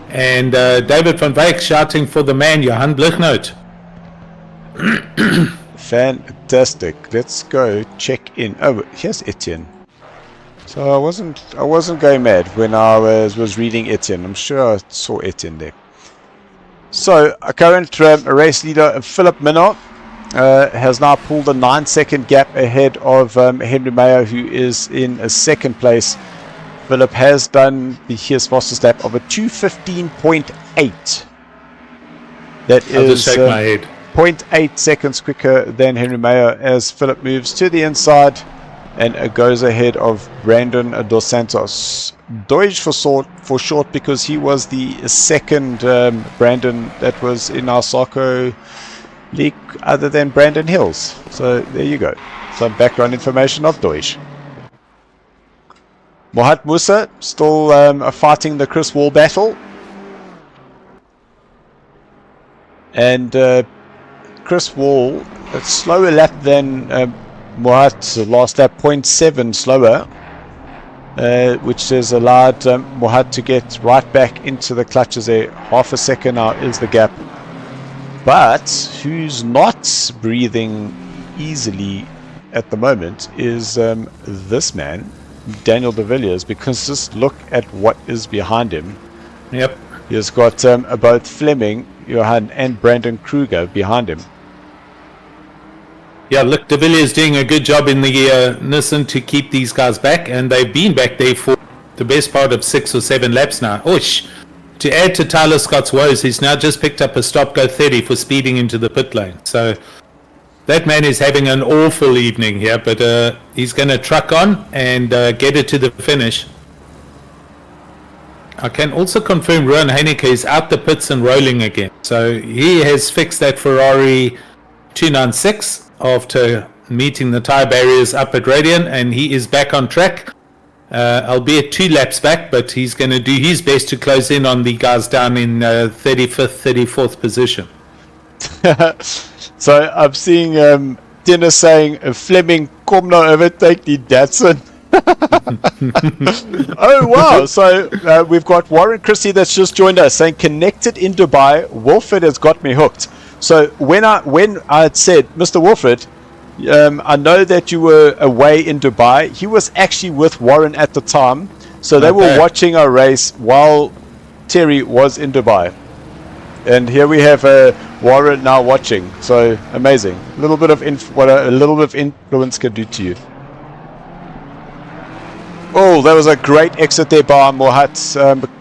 And David van Wyk shouting for the man, Johan Blichnoot. Fantastic. Let's go check in. Oh, here's Etienne. So I wasn't going mad when I was reading Etienne. I'm sure I saw Etienne there. So our current race leader Philip Minot has now pulled a 9-second gap ahead of Henry Mayer, who is in a 2nd place. Philip has done his fastest lap of a 2:15.8. That is 0.8 seconds quicker than Henry Mayer as Philip moves to the inside and goes ahead of Brandon Dos Santos. Deutsch for short, because he was the 2nd Brandon that was in our SARCO league other than Brandon Hills. So there you go. Some background information of Deutsch. Mohat Musa still fighting the Chris Wall battle. And Chris Wall, a slower lap than Mohat's last lap, 0.7 slower, which has allowed Mohat to get right back into the clutches there. Half a second now is the gap. But who's not breathing easily at the moment is this man, Daniel de Villiers, because just look at what is behind him. Yep. He's got both Fleming, Johan, and Brandon Kruger behind him. Yeah, look, de Villiers doing a good job in the Nissan to keep these guys back, and they've been back there for the best part of 6 or 7 laps now. Oosh! To add to Tyler Scott's woes, he's now just picked up a stop-go 30 for speeding into the pit lane. So that man is having an awful evening here, but he's going to truck on and get it to the finish. I can also confirm Rowan Heineke is out the pits and rolling again. So he has fixed that Ferrari 296 after meeting the tyre barriers up at Radian, and he is back on track. Albeit 2 laps back, but he's going to do his best to close in on the guys down in 35th, 34th position. So I'm seeing Dennis saying, Fleming, come now overtake the Datsun. Oh wow, so we've got Warren Christie that's just joined us saying connected in Dubai. Wilfred has got me hooked. So when I had said, Mr. Wilfred, I know that you were away in Dubai. He was actually with Warren at the time, so they were watching our race while Terry was in Dubai. And here we have Warren now watching. So amazing. A little bit of what a little bit of influence can do to you. Oh, that was a great exit there by Mohat.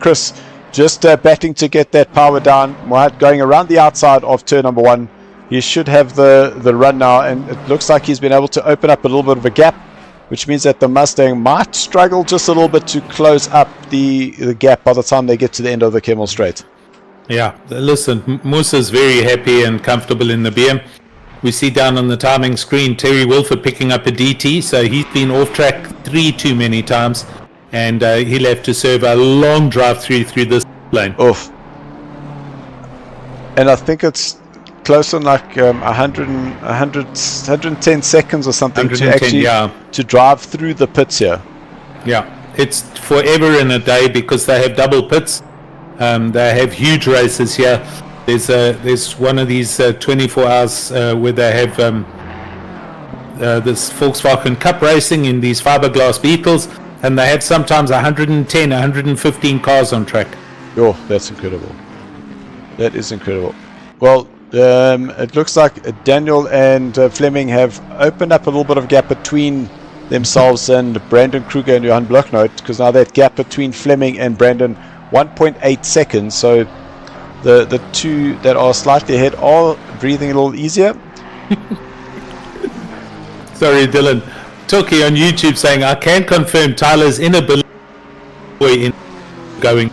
Chris just batting to get that power down. Mohat going around the outside of turn number 1. He should have the run now, and it looks like he's been able to open up a little bit of a gap, which means that the Mustang might struggle just a little bit to close up the gap by the time they get to the end of the Kemmel Straight. Yeah, listen, Musa's very happy and comfortable in the BM. We see down on the timing screen Terry Wilford picking up a DT, so he's been off track 3 too many times, and he'll have to serve a long drive through this lane. Oof. And I think it's close on like 110 seconds or something to actually to drive through the pits here. Yeah, it's forever and a day because they have double pits. They have huge races here. There's one of these 24 hours where they have this Volkswagen Cup racing in these fiberglass Beetles, and they have sometimes 110, 115 cars on track. Oh, that's incredible. That is incredible. Well, it looks like Daniel and Fleming have opened up a little bit of gap between themselves and Brandon Kruger and Johan Blocknote, because now that gap between Fleming and Brandon 1.8 seconds, so the two that are slightly ahead are breathing a little easier. Sorry, Dylan. Toki on YouTube saying, I can confirm Tyler's inability in going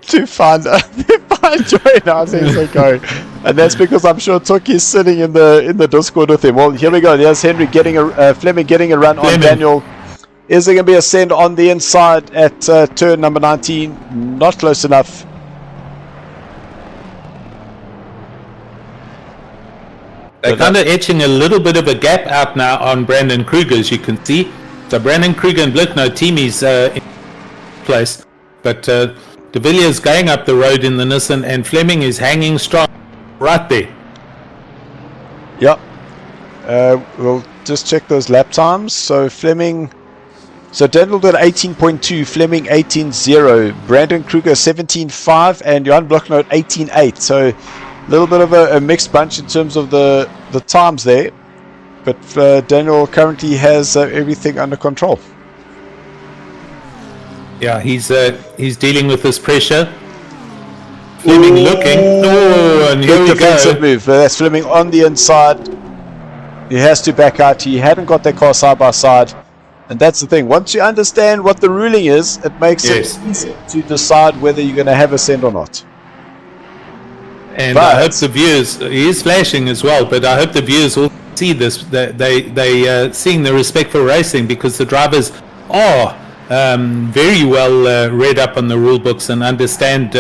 to find joy now since they go, and that's because I'm sure Toki's sitting in the Discord with him. Well, here we go. There's Henry getting Fleming getting a run on Daniel. Is there going to be a send on the inside at turn number 19? Not close enough. They're kind of etching a little bit of a gap out now on Brandon Kruger, as you can see. So Brandon Kruger and Blickno team is in place, but De Villiers going up the road in the Nissan, and Fleming is hanging strong right there. Yep. We'll just check those lap times. So Fleming, Daniel did 18.2, Fleming 18.0, Brandon Kruger 17.5, and Johan Blocknote 18.8. So a little bit of a mixed bunch in terms of the times there, but Daniel currently has everything under control. Yeah, he's dealing with this pressure. Fleming looking. Oh, and here we defensive go. move. That's Fleming on the inside. He has to back out. He hadn't got that car side by side, and that's the thing. Once you understand what the ruling is, it makes it easy to decide whether you're going to have a send or not. And I hope the viewers, he is flashing as well, but I hope the viewers will see this, that they seeing the respect for racing, because the drivers are very well read up on the rule books and understand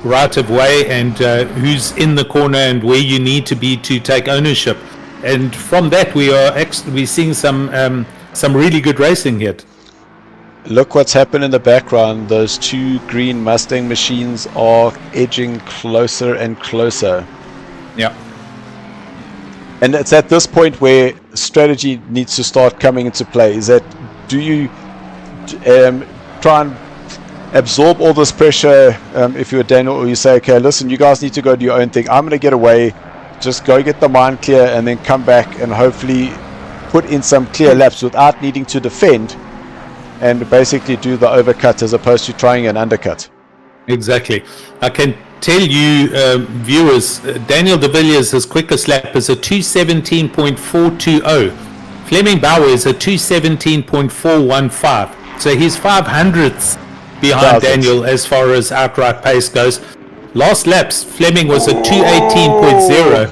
right of way and who's in the corner and where you need to be to take ownership. And from that, we're seeing some really good racing here. Look what's happened in the background. Those two green Mustang machines are edging closer and closer. Yeah. And it's at this point where strategy needs to start coming into play. Is that, do you try and absorb all this pressure if you're Daniel, or you say, okay, listen, you guys need to go do your own thing. I'm going to get away. Just go get the mine clear and then come back and hopefully put in some clear laps without needing to defend, and basically do the overcut as opposed to trying an undercut. Exactly. I can tell you, viewers, Daniel de Villiers' quickest lap is a 2:17.420. Fleming Bauer is a 2:17.415. So he's 500ths behind Daniel as far as outright pace goes. Last laps, Fleming was a 2:18.0.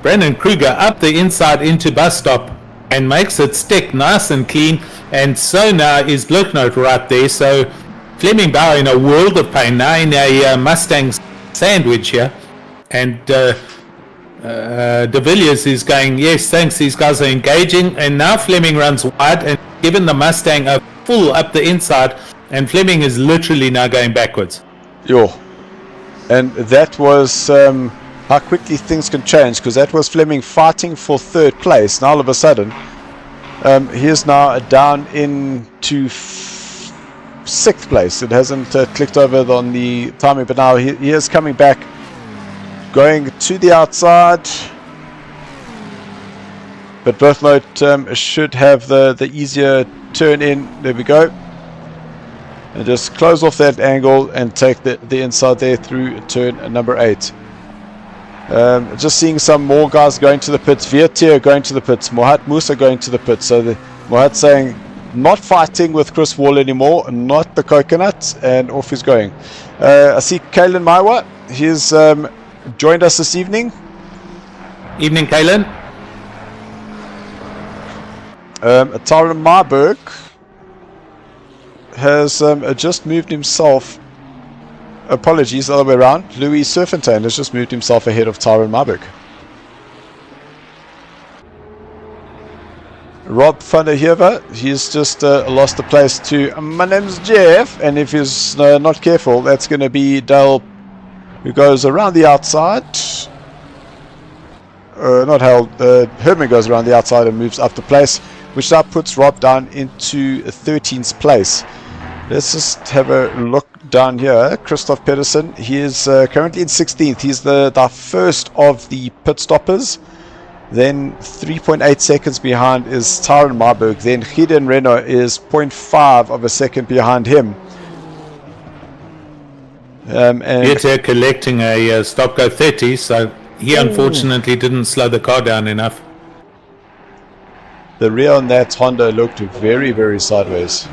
Brandon Kruger up the inside into bus stop and makes it stick nice and clean. And so now is Luknote right there. So Fleming Bauer in a world of pain now in a Mustang sandwich here. And de Villiers is going, yes, thanks, these guys are engaging. And now Fleming runs wide and given the Mustang a full up the inside. And Fleming is literally now going backwards. Yo. And that was how quickly things can change, because that was Fleming fighting for third place. Now all of a sudden, he is now down into sixth place. It hasn't clicked over on the timing, but now he is coming back, going to the outside. But Berthnote should have the easier turn in. There we go. And just close off that angle and take the inside there through turn number 8. Just seeing some more guys going to the pits. Viertier going to the pits. Mohat Musa going to the pits. So Mohat saying, not fighting with Chris Wall anymore, not the coconut, and off he's going. I see Kalen Maiwa. He's joined us this evening. Evening, Kalen. Tyron Marburg has just moved himself, apologies, the other way around. Louis Surfontaine has just moved himself ahead of Tyron Marburg. Rob van der Heever, he's just lost the place to my name's Jeff, and if he's not careful, that's going to be Dale, who goes around the outside. Not Hal, Herman goes around the outside and moves up the place, which now puts Rob down into 13th place. Let's just have a look down here. Christoph Pedersen, he is currently in 16th. He's the first of the pit stoppers. Then 3.8 seconds behind is Tyron Marburg. Then Gideon Reno is 0.5 of a second behind him. And They're collecting a stop go 30, so he unfortunately didn't slow the car down enough. The rear on that Honda looked very, very sideways.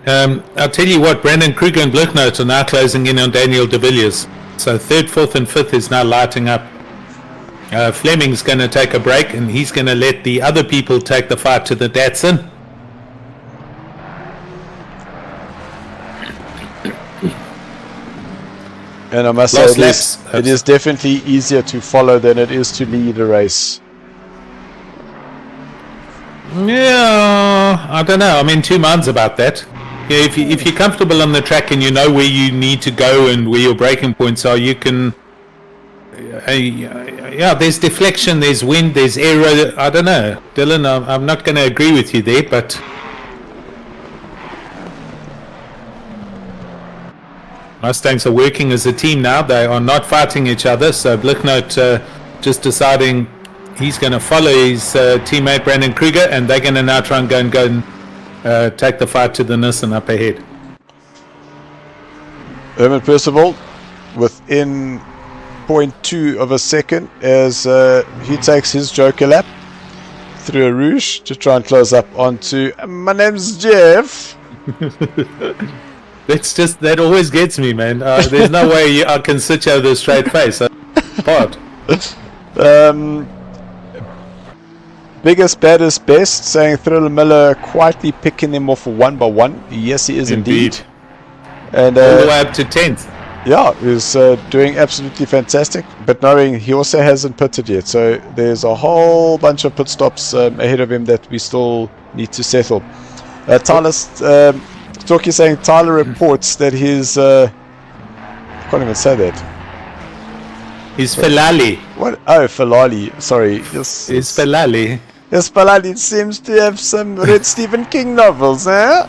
I'll tell you what, Brandon Kruger and Blicknote are now closing in on Daniel de Villiers. So 3rd, 4th and 5th is now lighting up. Fleming's going to take a break and he's going to let the other people take the fight to the Datsun. And I must say, it is definitely easier to follow than it is to lead a race. Yeah, I don't know. I'm in two minds about that. Yeah, if you're comfortable on the track and you know where you need to go and where your braking points are, you can. Yeah, there's deflection, there's wind, there's aero. I don't know, Dylan. I'm not going to agree with you there, but Mustangs are working as a team now. They are not fighting each other. So Blicknote just deciding he's going to follow his teammate Brandon Kruger, and they're going to now try and go and take the fight to the Nissan up ahead. Herman Percival within 0.2 of a second as he takes his Joker lap through a Rouge to try and close up onto my name's Jeff. That always gets me, man. There's no way I can switch over a straight face. Part. Biggest, baddest, best, saying Thriller Miller quietly picking them off one by one. Yes, he is indeed. And all the way up to 10th. Yeah, he's doing absolutely fantastic. But knowing he also hasn't pitted yet, so there's a whole bunch of pit stops ahead of him that we still need to settle. Tyler, Storky saying Tyler reports that his I can't even say that. He's Filali. What? Oh, Filali. Sorry. Yes. He's Filali. Yes, Filali seems to have some Red Stephen King novels, eh?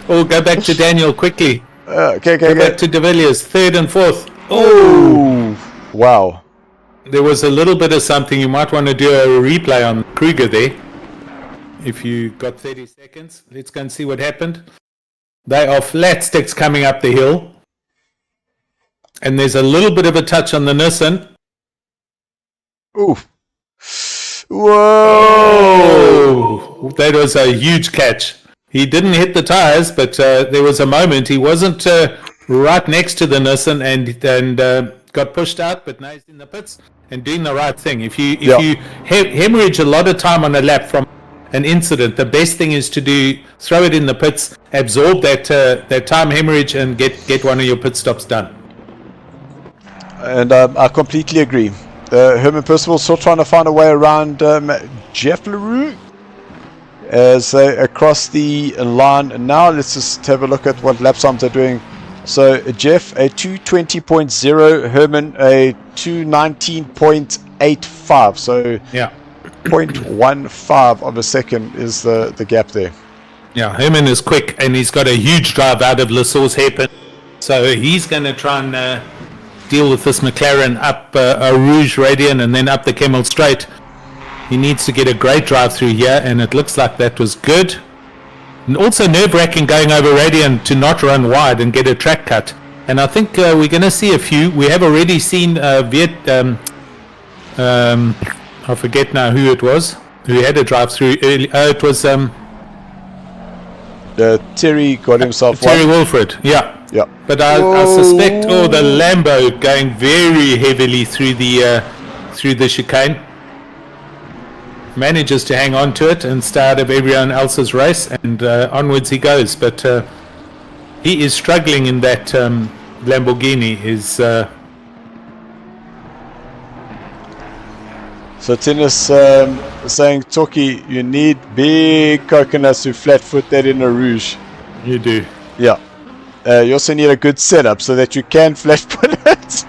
Oh, go back to Daniel quickly. Okay. Go back to De Villiers, 3rd and 4th. Oh, wow. There was a little bit of something. You might want to do a replay on Kruger there. If you got 30 seconds, let's go and see what happened. They are flat sticks coming up the hill. And there's a little bit of a touch on the Nissan. Ooh. Whoa! That was a huge catch. He didn't hit the tires, but there was a moment he wasn't right next to the Nissan and got pushed out, but now he's in the pits and doing the right thing. If you hemorrhage a lot of time on a lap from an incident, the best thing is to throw it in the pits, absorb that time hemorrhage, and get one of your pit stops done. And I completely agree. Herman Percival still trying to find a way around Jeff Leroux as they across the line. And now let's just have a look at what lap times are doing. So Jeff a 2:20.0, Herman a 2:19.85. So yeah, 0.15 of a second is the gap there. Yeah, Herman is quick and he's got a huge drive out of Lassour's hairpin. So he's going to try and deal with this McLaren up a Rouge Radian and then up the Kemmel Straight. He needs to get a great drive through here, and it looks like that was good. And also nerve-wracking going over Radian to not run wide and get a track cut. And I think we're going to see a few. We have already seen I forget now who it was, who had a drive through early. It was Terry got himself Terry Wilfred, yeah. Yeah. But I suspect the Lambo going very heavily through the chicane. Manages to hang on to it and stay out of everyone else's race, and onwards he goes. But he is struggling in that Lamborghini. So Tennis saying, Toki, you need big coconuts to flat-foot that in a Rouge. You do. Yeah. You also need a good setup so that you can flat-foot it.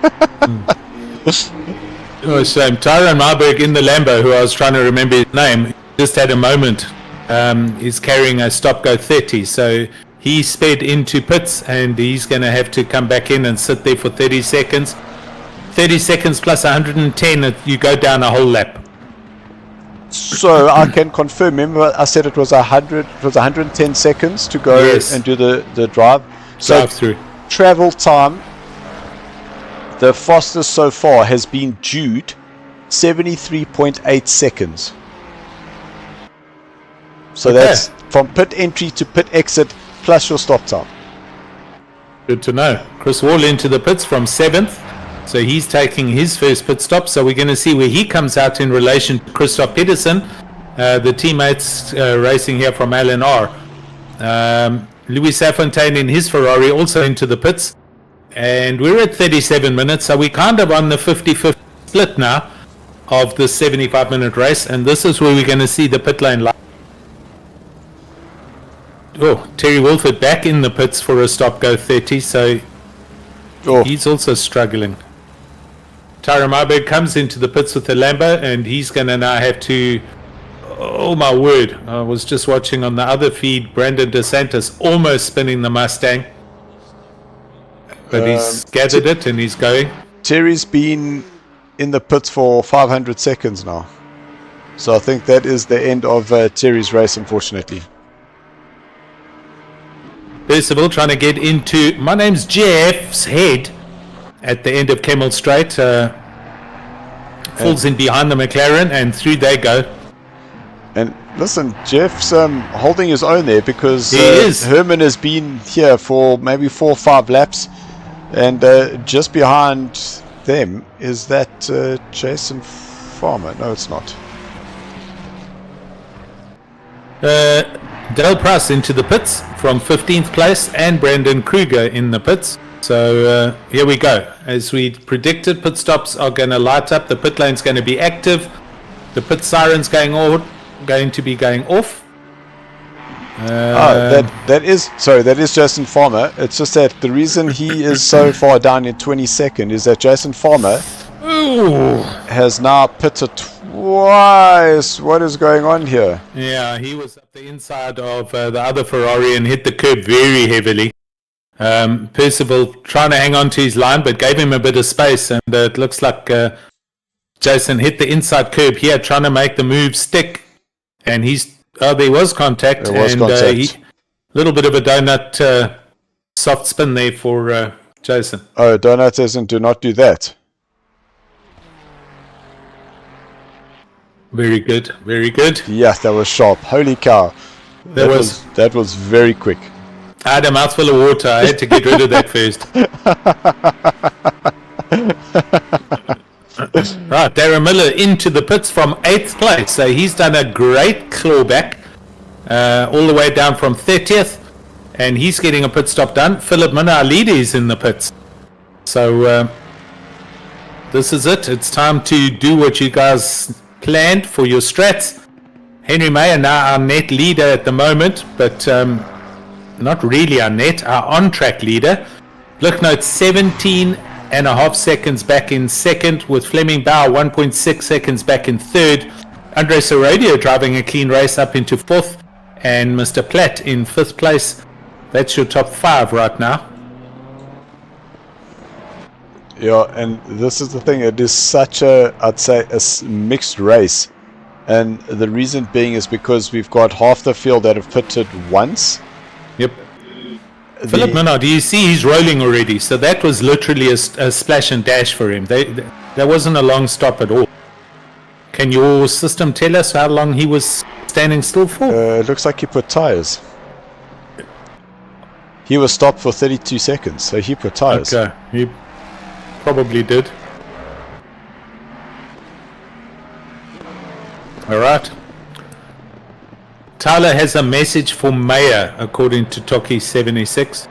Oh, shame. Tyrone Marburg in the Lambo, who I was trying to remember his name, just had a moment. He's carrying a stop-go 30, so he sped into pits, and he's going to have to come back in and sit there for 30 seconds. 30 seconds plus 110, you go down a whole lap. So I can confirm, remember I said it was 110 seconds to go and do the drive. Drive through. Travel time, the fastest so far has been Jude, 73.8 seconds. So that's from pit entry to pit exit plus your stop time. Good to know. Chris Wall into the pits from 7th. So he's taking his first pit stop. So we're going to see where he comes out in relation to Christoph Pedersen, the teammates racing here from LNR. Louis Safontaine in his Ferrari also into the pits. And we're at 37 minutes. So we're kind of on the 50-50 split now of the 75-minute race. And this is where we're going to see the pit lane line. Oh, Terry Wilford back in the pits for a stop-go 30. So he's also struggling. Tyra Marburg comes into the pits with the Lambo, and he's going to now have to... Oh, my word. I was just watching on the other feed, Brandon DeSantis almost spinning the Mustang. But he's gathered it, and he's going. Terry's been in the pits for 500 seconds now. So I think that is the end of Terry's race, unfortunately. Percival trying to get into... My name's Jeff's head. At the end of Kemmel Straight, falls in behind the McLaren, and through they go. And listen, Jeff's holding his own there because Herman has been here for maybe 4 or 5 laps, and just behind them is that Jason Farmer. No, it's not. Dale Price into the pits from 15th place, and Brandon Kruger in the pits. So here we go. As we predicted, pit stops are going to light up. The pit lane's going to be active. The pit siren's going to be going off. That is Jason Farmer. It's just that the reason he is so far down in 22nd is that Jason Farmer has now pitted twice. What is going on here? Yeah, he was up the inside of the other Ferrari and hit the curb very heavily. Percival trying to hang on to his line, but gave him a bit of space, and it looks like Jason hit the inside curb here, trying to make the move stick, and there was contact. There was contact. Little bit of a donut soft spin there for Jason. Oh, donut isn't. Do not do that. Very good, very good. Yeah, that was sharp. Holy cow! That was very quick. I had a mouthful of water. I had to get rid of that first. Right, Darren Miller into the pits from 8th place. So he's done a great clawback all the way down from 30th. And he's getting a pit stop done. Philip Minna, our leader, is in the pits. So this is it. It's time to do what you guys planned for your strats. Henry Mayer now our net leader at the moment, but not really our net, our on-track leader. Blicknote 17.5 seconds back in second, with Fleming Bauer 1.6 seconds back in third. Andre Sorodio driving a clean race up into fourth, and Mr. Platt in 5th place. That's your top 5 right now. Yeah, and this is the thing. It is such I'd say, a mixed race. And the reason being is because we've got half the field that have pitted once. Yep. Philip Minna, do you see he's rolling already? So that was literally a splash and dash for him. There wasn't a long stop at all. Can your system tell us how long he was standing still for? It looks like he put tires. He was stopped for 32 seconds, so he put tires. Okay, he probably did. All right. Tyler has a message for Mayer, according to Toki76.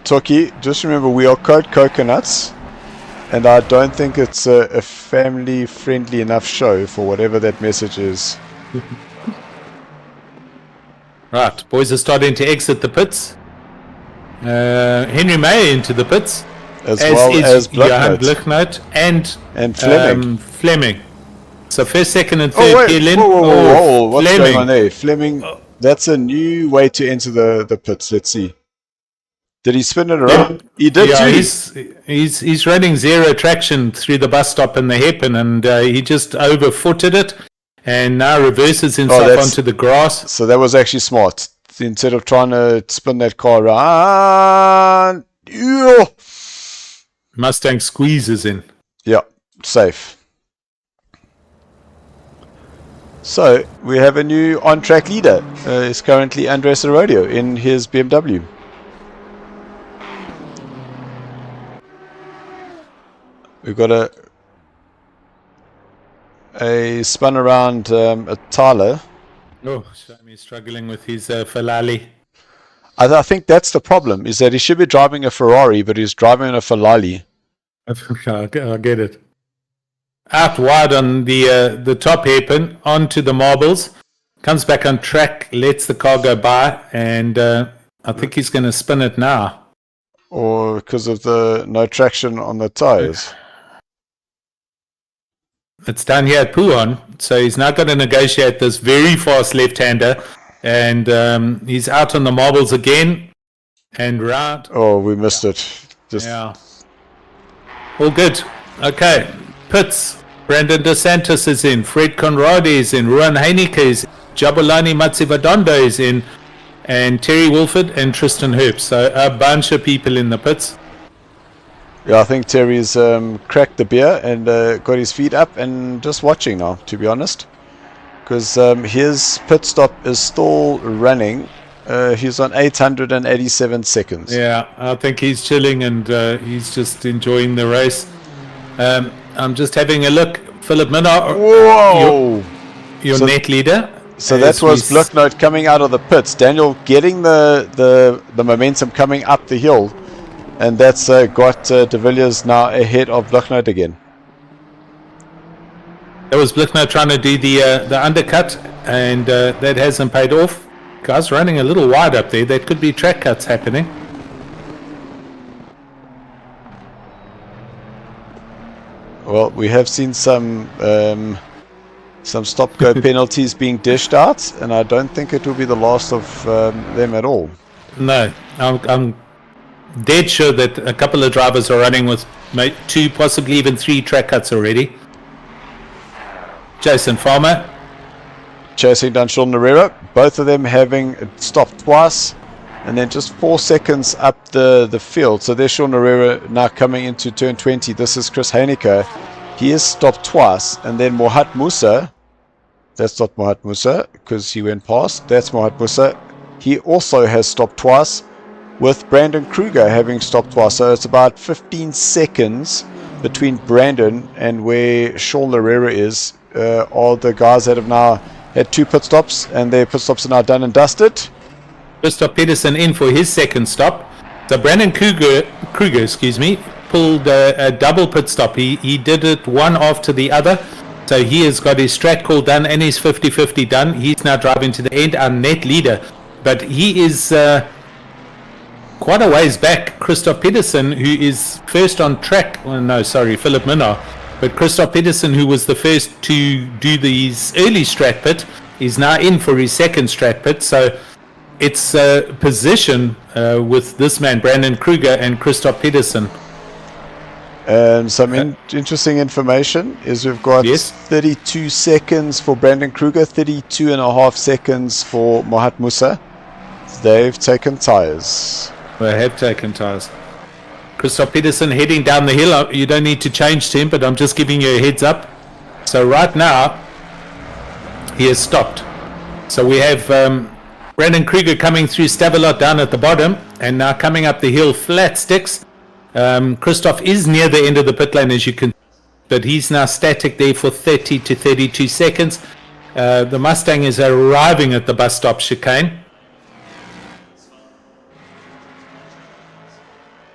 Toki, just remember we are Code Coconuts, and I don't think it's a family-friendly enough show for whatever that message is. Right, boys are starting to exit the pits. Henry Mayer into the pits. As well as Blicknote and Fleming. Fleming. So first, second, and third. Whoa, what's going on there? Fleming, that's a new way to enter the pits. Let's see. Did he spin it around? Yeah. He did too. He's running zero traction through the bus stop and the hairpin, and he just overfooted it, and now reverses himself onto the grass. So that was actually smart. Instead of trying to spin that car around, Mustang squeezes in. Yeah, safe. So we have a new on-track leader. It's currently Andres Sorodio in his BMW. We've got a spun around a Tyler. Oh, he's struggling with his Falali. I think that's the problem, is that he should be driving a Ferrari, but he's driving a Falali. I get it. Out wide on the top hairpin, onto the marbles, comes back on track, lets the car go by, and I think he's going to spin it now. Or because of the no traction on the tires. It's down here at Puon, so he's now got to negotiate this very fast left-hander, and he's out on the marbles again, and round. Oh, we missed it. Yeah. All good. Okay. Pits. Brandon DeSantis is in. Fred Conradi is in. Ruan Heineke is in. Jabulani Matsivadondo is in. And Terry Wolford and Tristan Herbst. So a bunch of people in the pits. Yeah, I think Terry's cracked the beer and got his feet up and just watching now, to be honest. Because his pit stop is still running. He's on 887 seconds. Yeah, I think he's chilling and he's just enjoying the race. I'm just having a look. Philip Minna, whoa! Your net leader. So that was Blicknote coming out of the pits. Daniel getting the momentum coming up the hill. And that's got De Villiers now ahead of Blicknote again. That was Blichner trying to do the undercut, and that hasn't paid off. Guys running a little wide up there. That could be track cuts happening. Well, we have seen some stop-go penalties being dished out, and I don't think it will be the last of them at all. No, I'm dead sure that a couple of drivers are running with 2, possibly even 3 track cuts already. Jason Farmer chasing down Sean Herrera, both of them having stopped twice, and then just 4 seconds up the field. So there's Sean Herrera now coming into turn 20. This is Chris Heineke. He has stopped twice, and then Mohat Musa. That's not Mohat Musa because he went past. That's Mohat Musa. He also has stopped twice, with Brandon Kruger having stopped twice. So it's about 15 seconds between Brandon and where Sean Herrera is. Are the guys that have now had 2 pit stops, and their pit stops are now done and dusted. Christoph Peterson in for his second stop. So Brandon Kruger, pulled a double pit stop. He did it one after the other. So he has got his strat call done and his 50-50 done. He's now driving to the end, our net leader. But he is quite a ways back. Christoph Peterson, who is first on track. Oh, no, sorry, Philip Minnar. But Christoph Peterson, who was the first to do these early strat pit, is now in for his second strat pit. So it's position with this man, Brandon Kruger and Christoph Peterson. Some interesting information is we've got 32 seconds for Brandon Kruger, 32 and a half seconds for Mohat Musa. They've taken tires. They have taken tires. Christoph Peterson heading down the hill. You don't need to change to him, but I'm just giving you a heads up. So right now, he has stopped. So we have Brandon Kruger coming through Stavelot down at the bottom, and now coming up the hill, flat sticks. Christoph is near the end of the pit lane, as you can, but he's now static there for 30 to 32 seconds. The Mustang is arriving at the bus stop chicane.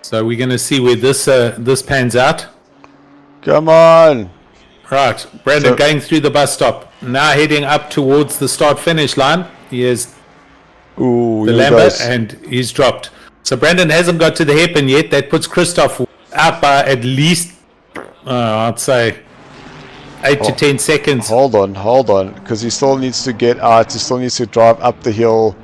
So we're going to see where this pans out. Come on. Right, Brandon going through the bus stop. Now heading up towards the start-finish line. He has the Lambert, and he's dropped. So Brandon hasn't got to the hairpin yet. That puts Christoph out by at least, I'd say, 8 to 10 seconds. Hold on, because he still needs to get out. He still needs to drive up the hill.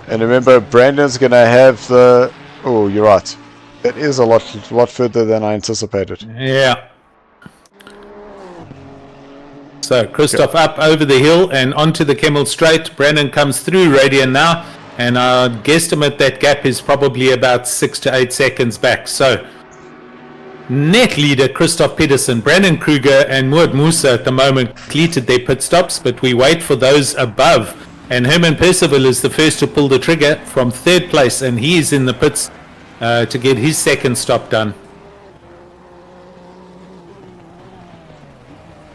And remember, Brandon's going to have the... Oh, you're right. It is a lot further than I anticipated. Yeah. So Christoph up over the hill and onto the Kemmel Straight. Brandon comes through Radian now, and I guesstimate that gap is probably about 6 to 8 seconds back. So net leader Christoph Peterson, Brandon Kruger and Mohat Musa at the moment completed their pit stops, but we wait for those above. And Herman Percival is the first to pull the trigger from 3rd place, and he is in the pits to get his second stop done.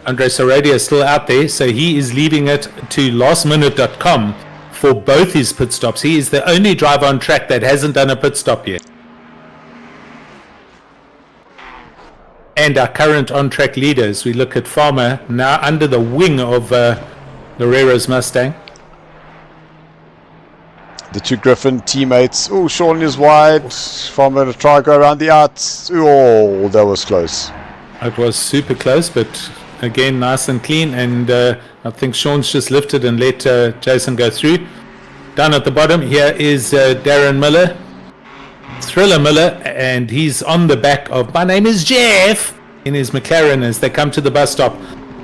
Andre Saradia is still out there, so he is leaving it to lastminute.com for both his pit stops. He is the only driver on track that hasn't done a pit stop yet. And our current on-track leaders, we look at Farmer now under the wing of Herrera's Mustang. The 2 Griffin teammates. Oh, Sean is wide. Farmer to try go around the outs. Oh, that was close. It was super close, but again, nice and clean. And I think Sean's just lifted and let Jason go through. Down at the bottom, here is Darren Miller. Thriller Miller, and he's on the back of My Name is Jeff in his McLaren as they come to the bus stop.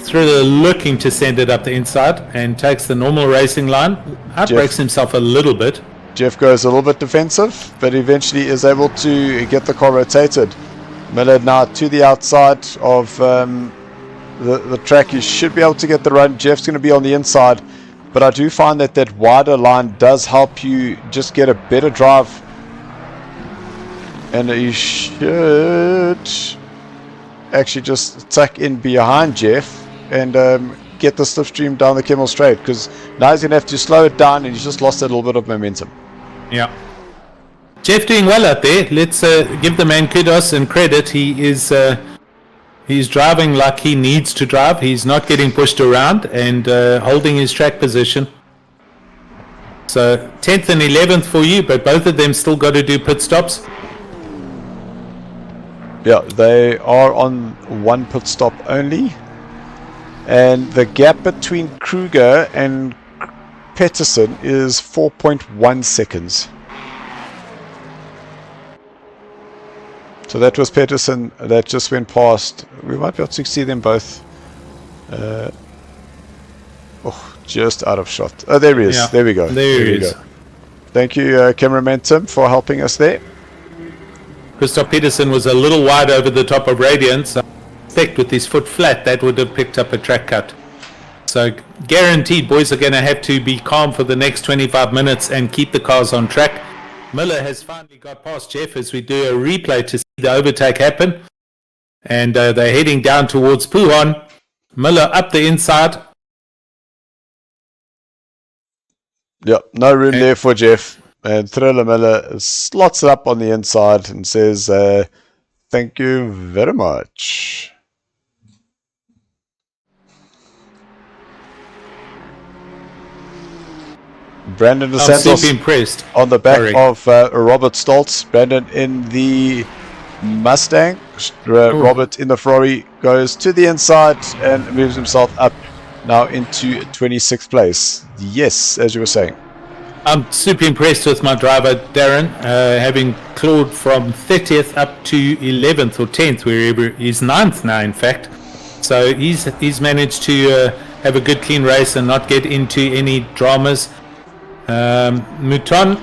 Thriller looking to send it up the inside and takes the normal racing line. Outbreaks himself a little bit. Jeff goes a little bit defensive, but eventually is able to get the car rotated. Miller now to the outside of the track. He should be able to get the run. Jeff's going to be on the inside, but I do find that wider line does help you just get a better drive. And you should actually just tuck in behind Jeff and get the slipstream down the Kemmel Straight, because now he's going to have to slow it down, and he's just lost a little bit of momentum. Yeah. Jeff doing well out there. Let's give the man kudos and credit. He is He's driving like he needs to drive. He's not getting pushed around and holding his track position. So 10th and 11th for you, but both of them still got to do pit stops. Yeah, they are on one pit stop only. And the gap between Kruger and Peterson is 4.1 seconds. So that was Peterson that just went past. We might be able to see them both. Just out of shot. Oh, there he is. Yeah, there we go. There he is. Go. Thank you, cameraman Tim, for helping us there. Christoph Peterson was a little wide over the top of Radiance. I expect with his foot flat, that would have picked up a track cut. So guaranteed, boys are going to have to be calm for the next 25 minutes and keep the cars on track. Miller has finally got past Jeff as we do a replay to see the overtake happen. And they're heading down towards Puhon. Miller up the inside. Yeah, no room there for Jeff. And Thriller Miller slots it up on the inside and says, thank you very much. Brandon I'm DeSantos super impressed. on the back of Robert Stoltz. Brandon in the Mustang. Robert in the Ferrari goes to the inside and moves himself up now into 26th place. Yes, as you were saying. I'm super impressed with my driver, Darren, having clawed from 30th up to 11th or 10th, wherever he's 9th now, in fact. So he's managed to have a good, clean race and not get into any dramas. Mouton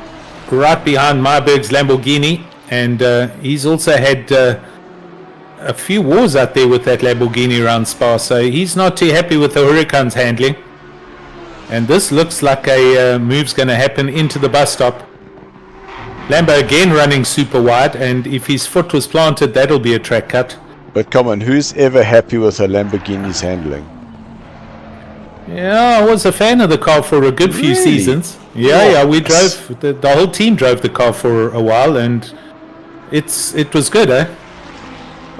right behind Myberg's Lamborghini, and he's also had a few wars out there with that Lamborghini around Spa, so he's not too happy with the Huracan's handling. And this looks like a move's going to happen into the bus stop. Lambo again running super wide, and if his foot was planted, that'll be a track cut. But come on, who's ever happy with a Lamborghini's handling? Yeah, I was a fan of the car for a good few seasons. Yeah, we drove, the whole team drove the car for a while, and it was good, eh?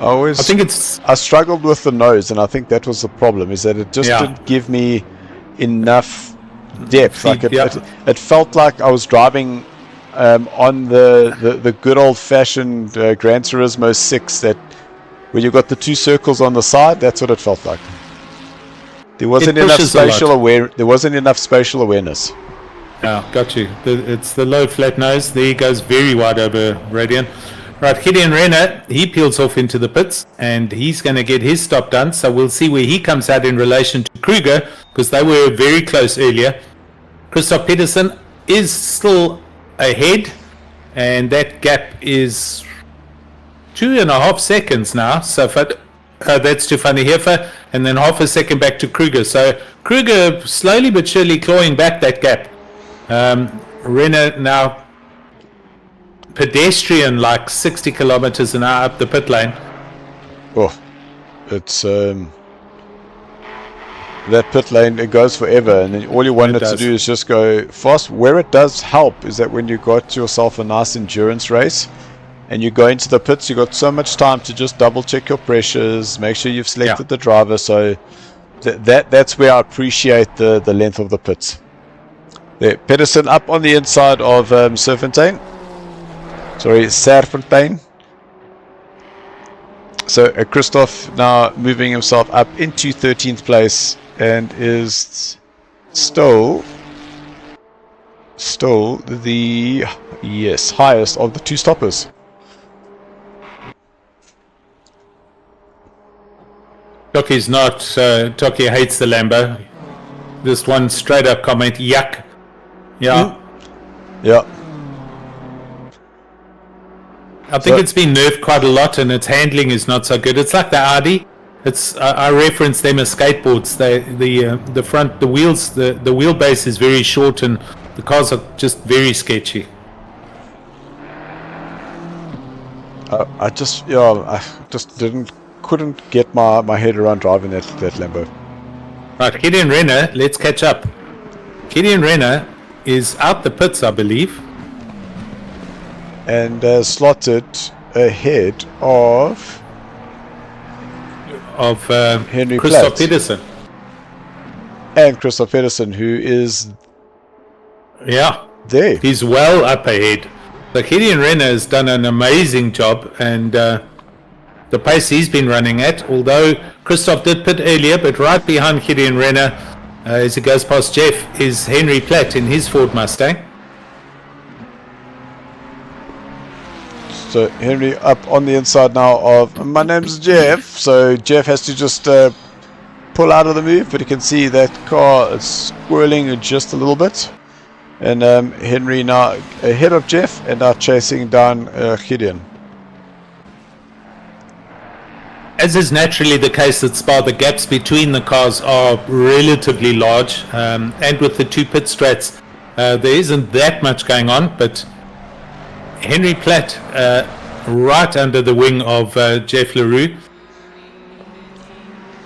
I struggled with the nose, and I think that was the problem, is that it just didn't give me enough depth. It felt like I was driving on the good old-fashioned Gran Turismo 6, that where you got the two circles on the side. That's what it felt like. There wasn't enough spatial awareness. Yeah, got you. It's the low flat nose. There he goes, very wide over Radian. Right, Gideon Renner, he peels off into the pits, and he's going to get his stop done. So we'll see where he comes out in relation to Kruger, because they were very close earlier. Christoph Peterson is still ahead, and that gap is 2.5 seconds now. So that's to Fanny Heffer, and then half a second back to Kruger. So Kruger slowly but surely clawing back that gap. Renner now pedestrian like 60 kilometers an hour up the pit lane. Oh, it's that pit lane, it goes forever, and then all you wanted to do is just go fast. Where it does help is that when you got yourself a nice endurance race and you go into the pits, you got so much time to just double check your pressures, make sure you've selected the driver. So that's where I appreciate the length of the pits. There, Pedersen up on the inside of Serfontein. So Christoph now moving himself up into 13th place and is still the highest of the two stoppers. Toki's not. Toki hates the Lambo. Just one straight up comment. Yuck. Yeah. Yeah. I think it's been nerfed quite a lot, and its handling is not so good. It's like the Audi. It's I reference them as skateboards. The front, the wheels, the wheelbase is very short, and the cars are just very sketchy. I just couldn't get my head around driving that Lambo. Right, Gideon Renner, let's catch up. Gideon Renner is out the pits, I believe. And slotted ahead of of Henry Christoph Platt. Pedersen. And Christoph Pedersen, who is there. He's well up ahead. So Gideon Renner has done an amazing job, and the pace he's been running at, although Christoph did pit earlier, but right behind Gideon Renner, as he goes past Jeff, is Henry Platt in his Ford Mustang. So Henry up on the inside now of my name's Jeff. So Jeff has to just pull out of the move, but you can see that car is swirling just a little bit. And Henry now ahead of Jeff and now chasing down Gideon. As is naturally the case at Spa, the gaps between the cars are relatively large, and with the two pit strats, there isn't that much going on, but Henry Platt right under the wing of Jeff Leroux,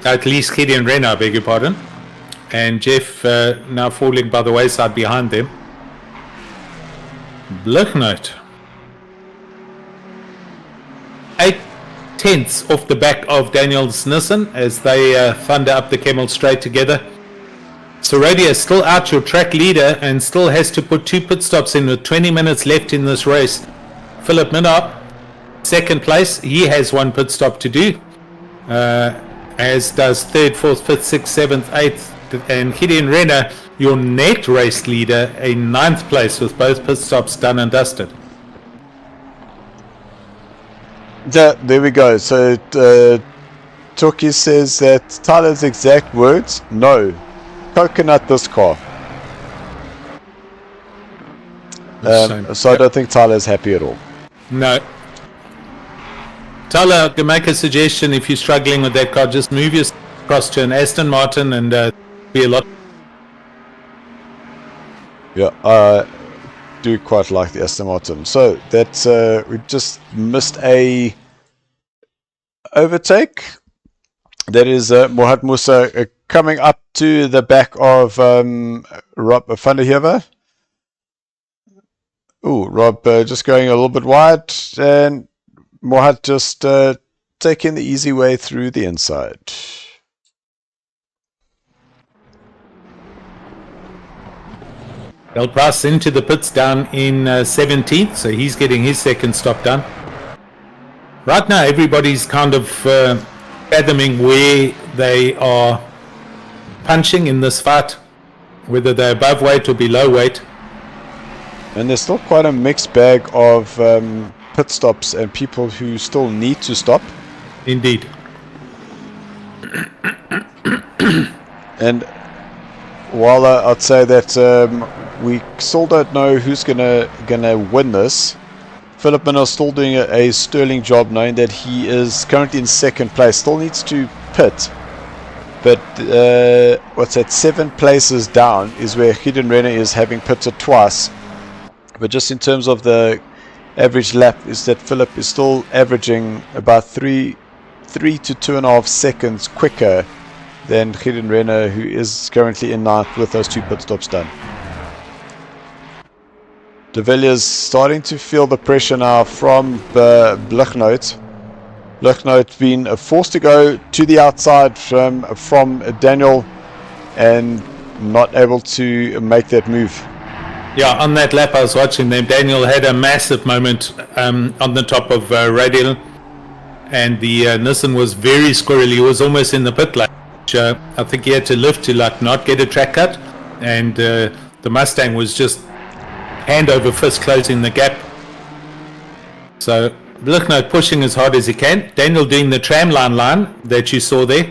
at least Gideon Renner, I beg your pardon, and Jeff now falling by the wayside behind them. Blichnote 8/10 off the back of Daniel's Nissan as they thunder up the Kemmel Straight together. Sorodia is still out, your track leader, and still has to put 2 pit stops in with 20 minutes left in this race. Philip Minard, second place, he has 1 pit stop to do, as does 3rd, 4th, 5th, 6th, 7th, 8th, and Gideon Renner, your net race leader, in 9th place with both pit stops done and dusted. Yeah, there we go. So Toki says that Tyler's exact words, no, coconut this car. So I don't think Tyler's happy at all. No. Tyler, I can make a suggestion. If you're struggling with that car, just move your across to an Aston Martin and be a lot. Yeah, I do quite like the Aston Martin. So that's we just missed a overtake. That is Mohamed Musa coming up to the back of Rob van der Heever. Ooh, Rob just going a little bit wide, and Mohamed just taking the easy way through the inside. El Pras into the pits down in 17th, so he's getting his second stop done. Right now, everybody's kind of fathoming where they are punching in this fight, whether they're above weight or below weight. And there's still quite a mixed bag of pit stops and people who still need to stop. Indeed. And while I'd say that we still don't know who's gonna win this, Philip Minard is still doing a sterling job, knowing that he is currently in second place. Still needs to pit, but what's that? 7 places down is where Gideon Renner is, having pitted twice. But just in terms of the average lap, is that Philip is still averaging about 3 to 2.5 seconds quicker than Gideon Renner, who is currently in 9th with those 2 pit stops done. De Villiers starting to feel the pressure now from Blichnote. Blichnote being forced to go to the outside from Daniel and not able to make that move. Yeah, on that lap I was watching them, Daniel had a massive moment on the top of Radial, and the Nissan was very squirrely. He was almost in the pit lane. I think he had to lift to not get a track cut, and the Mustang was just hand over fist closing the gap. So Blichnote pushing as hard as he can. Daniel doing the tramline line that you saw there.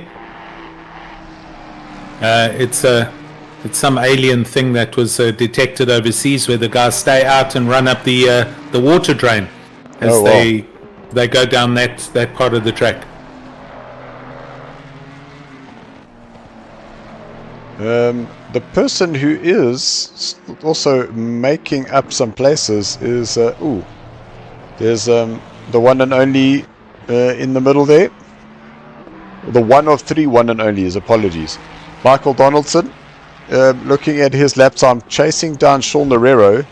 It's some alien thing that was detected overseas, where the guys stay out and run up the water drain as they go down that part of the track. The person who is also making up some places is there's the one and only in the middle there. The one of 3 one and onlys, apologies. Michael Donaldson, looking at his lap time, chasing down Sean Lerero.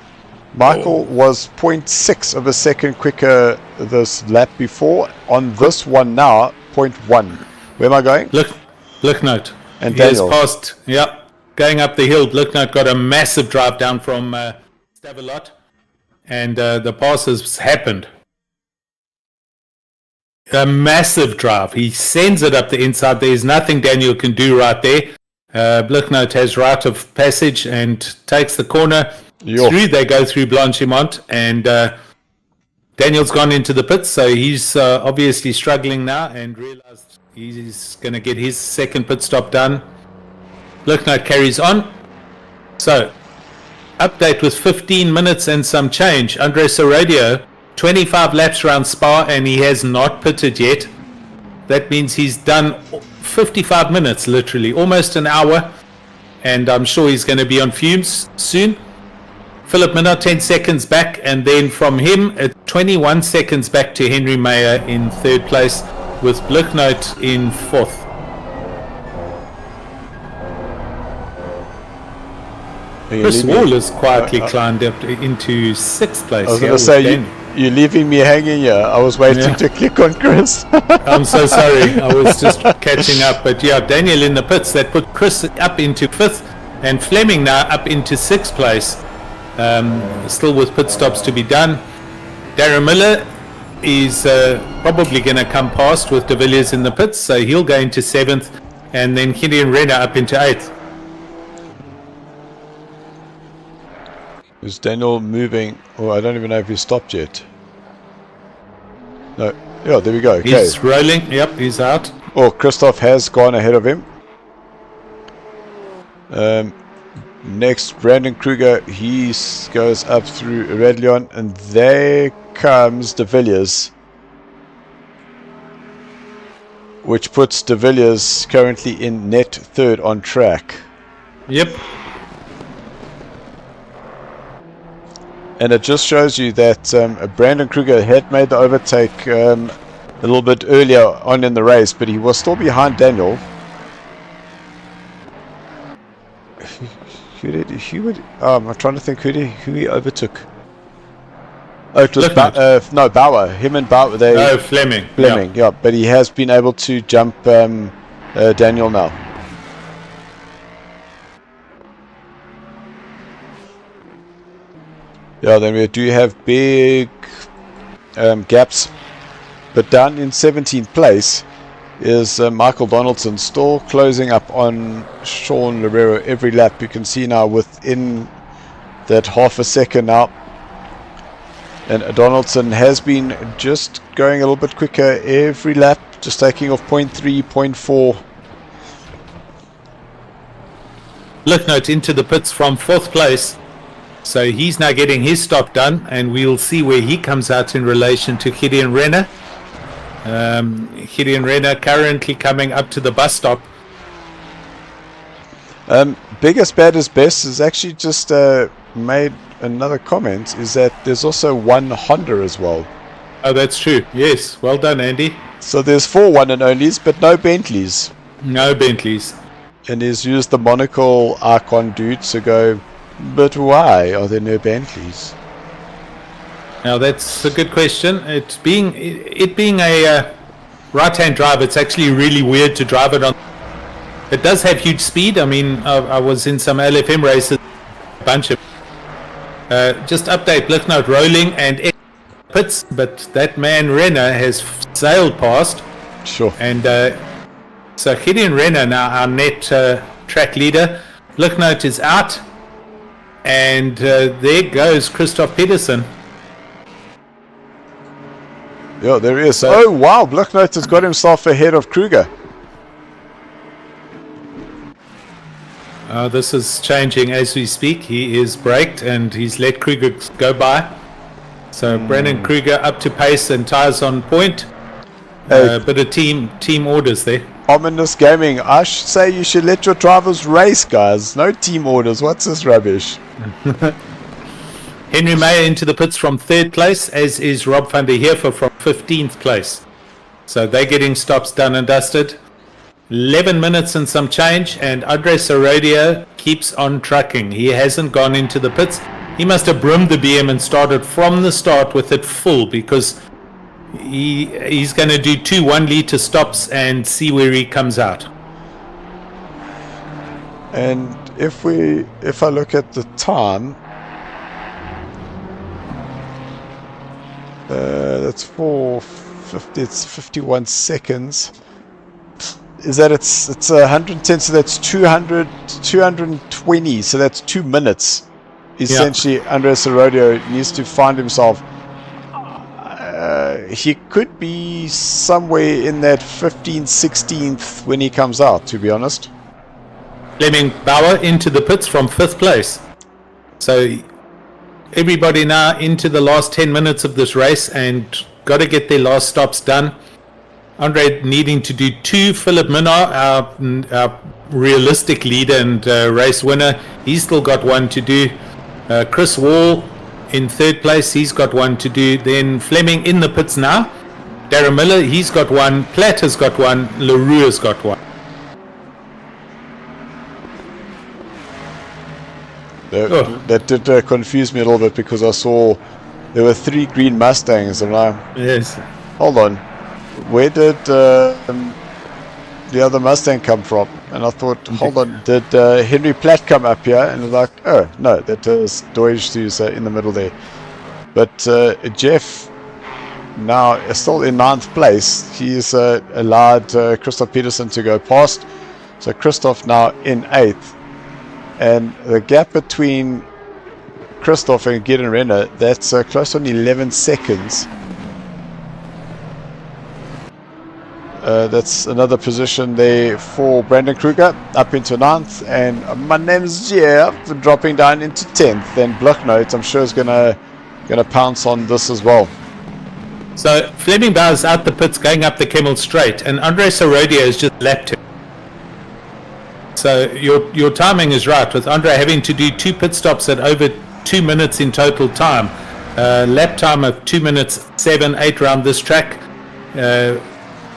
Michael was 0.6 of a second quicker this lap before. On this one now, 0.1. Where am I going? Blicknote. And He has Daniel. passed, going up the hill. Blicknote got a massive drive down from Stavelot, and the pass has happened. A massive drive. He sends it up the inside. There's nothing Daniel can do right there. Blicknote has right of passage and takes the corner through. They go through Blanchimont, and Daniel's gone into the pits, so he's obviously struggling now and realized he's going to get his second pit stop done. Blicknote carries on. So, update with 15 minutes and some change. Andres Aradio, 25 laps around Spa, and he has not pitted yet. That means he's done 55 minutes, literally, almost an hour, and I'm sure he's going to be on fumes soon. Philip Minot 10 seconds back, and then from him 21 seconds back to Henry Mayer in third place, with Blicknote in fourth. Chris Wall has quietly climbed up into sixth place. I was going to say, you're leaving me hanging here. I was waiting to click on Chris. I'm so sorry. I was just catching up. But yeah, Daniel in the pits. That put Chris up into fifth, and Fleming now up into sixth place. Still with pit stops to be done. Darren Miller is probably going to come past with De Villiers in the pits, so he'll go into seventh, and then Gideon Renner up into eighth. Is Daniel moving? Oh, I don't even know if he's stopped yet. No. Yeah, there we go. Okay. He's rolling. Yep, he's out. Oh, Christoph has gone ahead of him. Next, Brandon Kruger. He goes up through Redlion, and there comes De Villiers, which puts De Villiers currently in net third on track. Yep. And it just shows you that Brandon Kruger had made the overtake a little bit earlier on in the race, but he was still behind Daniel. I'm trying to think who he overtook. Oh, it was Bauer. Him and Bauer. Fleming. Yeah, but he has been able to jump Daniel now. Yeah, then we do have big gaps, but down in 17th place is Michael Donaldson, still closing up on Sean Lorero every lap. You can see now within that half a second now, and Donaldson has been just going a little bit quicker every lap, just taking off 0.3, 0.4. Blicknote into the pits from fourth place. So he's now getting his stop done, and we'll see where he comes out in relation to Gideon Renner. Gideon Renner currently coming up to the bus stop. Biggest, baddest, best has actually just made another comment, is that there's also one Honda as well. Oh, that's true. Yes, well done, Andy. So there's 4 one and onlys, but no Bentleys. No Bentleys. And he's used the monocle icon dude to go, but why are there no Bentleys? Now that's a good question. It being a right-hand drive, it's actually really weird to drive it on. It does have huge speed. I mean, I was in some LFM races, a bunch of. Just update, Blicknote rolling and pits, but that man Renner has sailed past. Sure. And so Gideon Renner now our net track leader. Blicknote is out. And there goes Christoph Pedersen. Yeah, there he is. Oh, wow. Blicknote has got himself ahead of Kruger. This is changing as we speak. He is braked and he's let Kruger go by. So Brandon Kruger up to pace and tires on point. Bit of team orders there. Ominous gaming. I should say you should let your drivers race, guys. No team orders. What's this rubbish? Henry Mayer into the pits from third place, as is Rob van der Heefer from 15th place. So they're getting stops done and dusted. 11 minutes and some change, and Andres Arodio keeps on trucking. He hasn't gone into the pits. He must have brimmed the BM and started from the start with it full, because He's going to do 2 1-liter stops and see where he comes out. And if I look at the time, that's 4:50. It's 51 seconds. Is that it's 110? So that's 220. So that's 2 minutes. Essentially, Andres Herodio needs to find himself. He could be somewhere in that 15th, 16th when he comes out, to be honest. Fleming Bauer into the pits from 5th place. So everybody now into the last 10 minutes of this race and got to get their last stops done. Andre needing to do 2. Philip Minnar, our realistic leader and race winner, he's still got 1 to do. Chris Wall in 3rd place, he's got 1 to do. Then Fleming in the pits now. Darren Miller, he's got 1. Platt has got 1. LaRue has got 1. That did confuse me a little bit because I saw there were 3 green Mustangs, and Yes. hold on, where did the other Mustang come from? And I thought, hold on, did Henry Platt come up here? And I was like, oh no, that is Deutsch who's in the middle there. But Jeff now is still in 9th place. He's allowed Christoph Peterson to go past, so Christoph now in 8th. And the gap between Christoph and Gideon Renner, that's close on 11 seconds. That's another position there for Brandon Kruger, up into 9th. And my name's Jeff, dropping down into 10th. And Blocknote, I'm sure, is gonna pounce on this as well. So Fleming Bauer's out the pits going up the Kemmel Straight, and Andres Herodio has just lapped him. So your timing is right, with Andre having to do 2 pit stops at over 2 minutes in total time. Lap time of 2 minutes 7-8 around this track.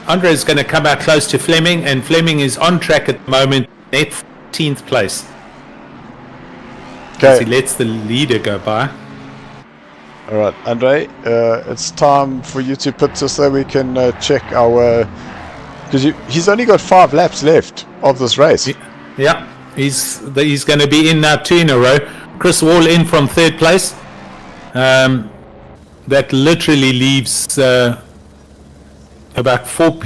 Andre is going to come out close to Fleming, and Fleming is on track at the moment, net 14th place. As he lets the leader go by. All right, Andre, it's time for you to put this so we can check our... Because he's only got 5 laps left of this race. Yeah, he's going to be in now 2 in a row. Chris Wall in from 3rd place. That literally leaves about 5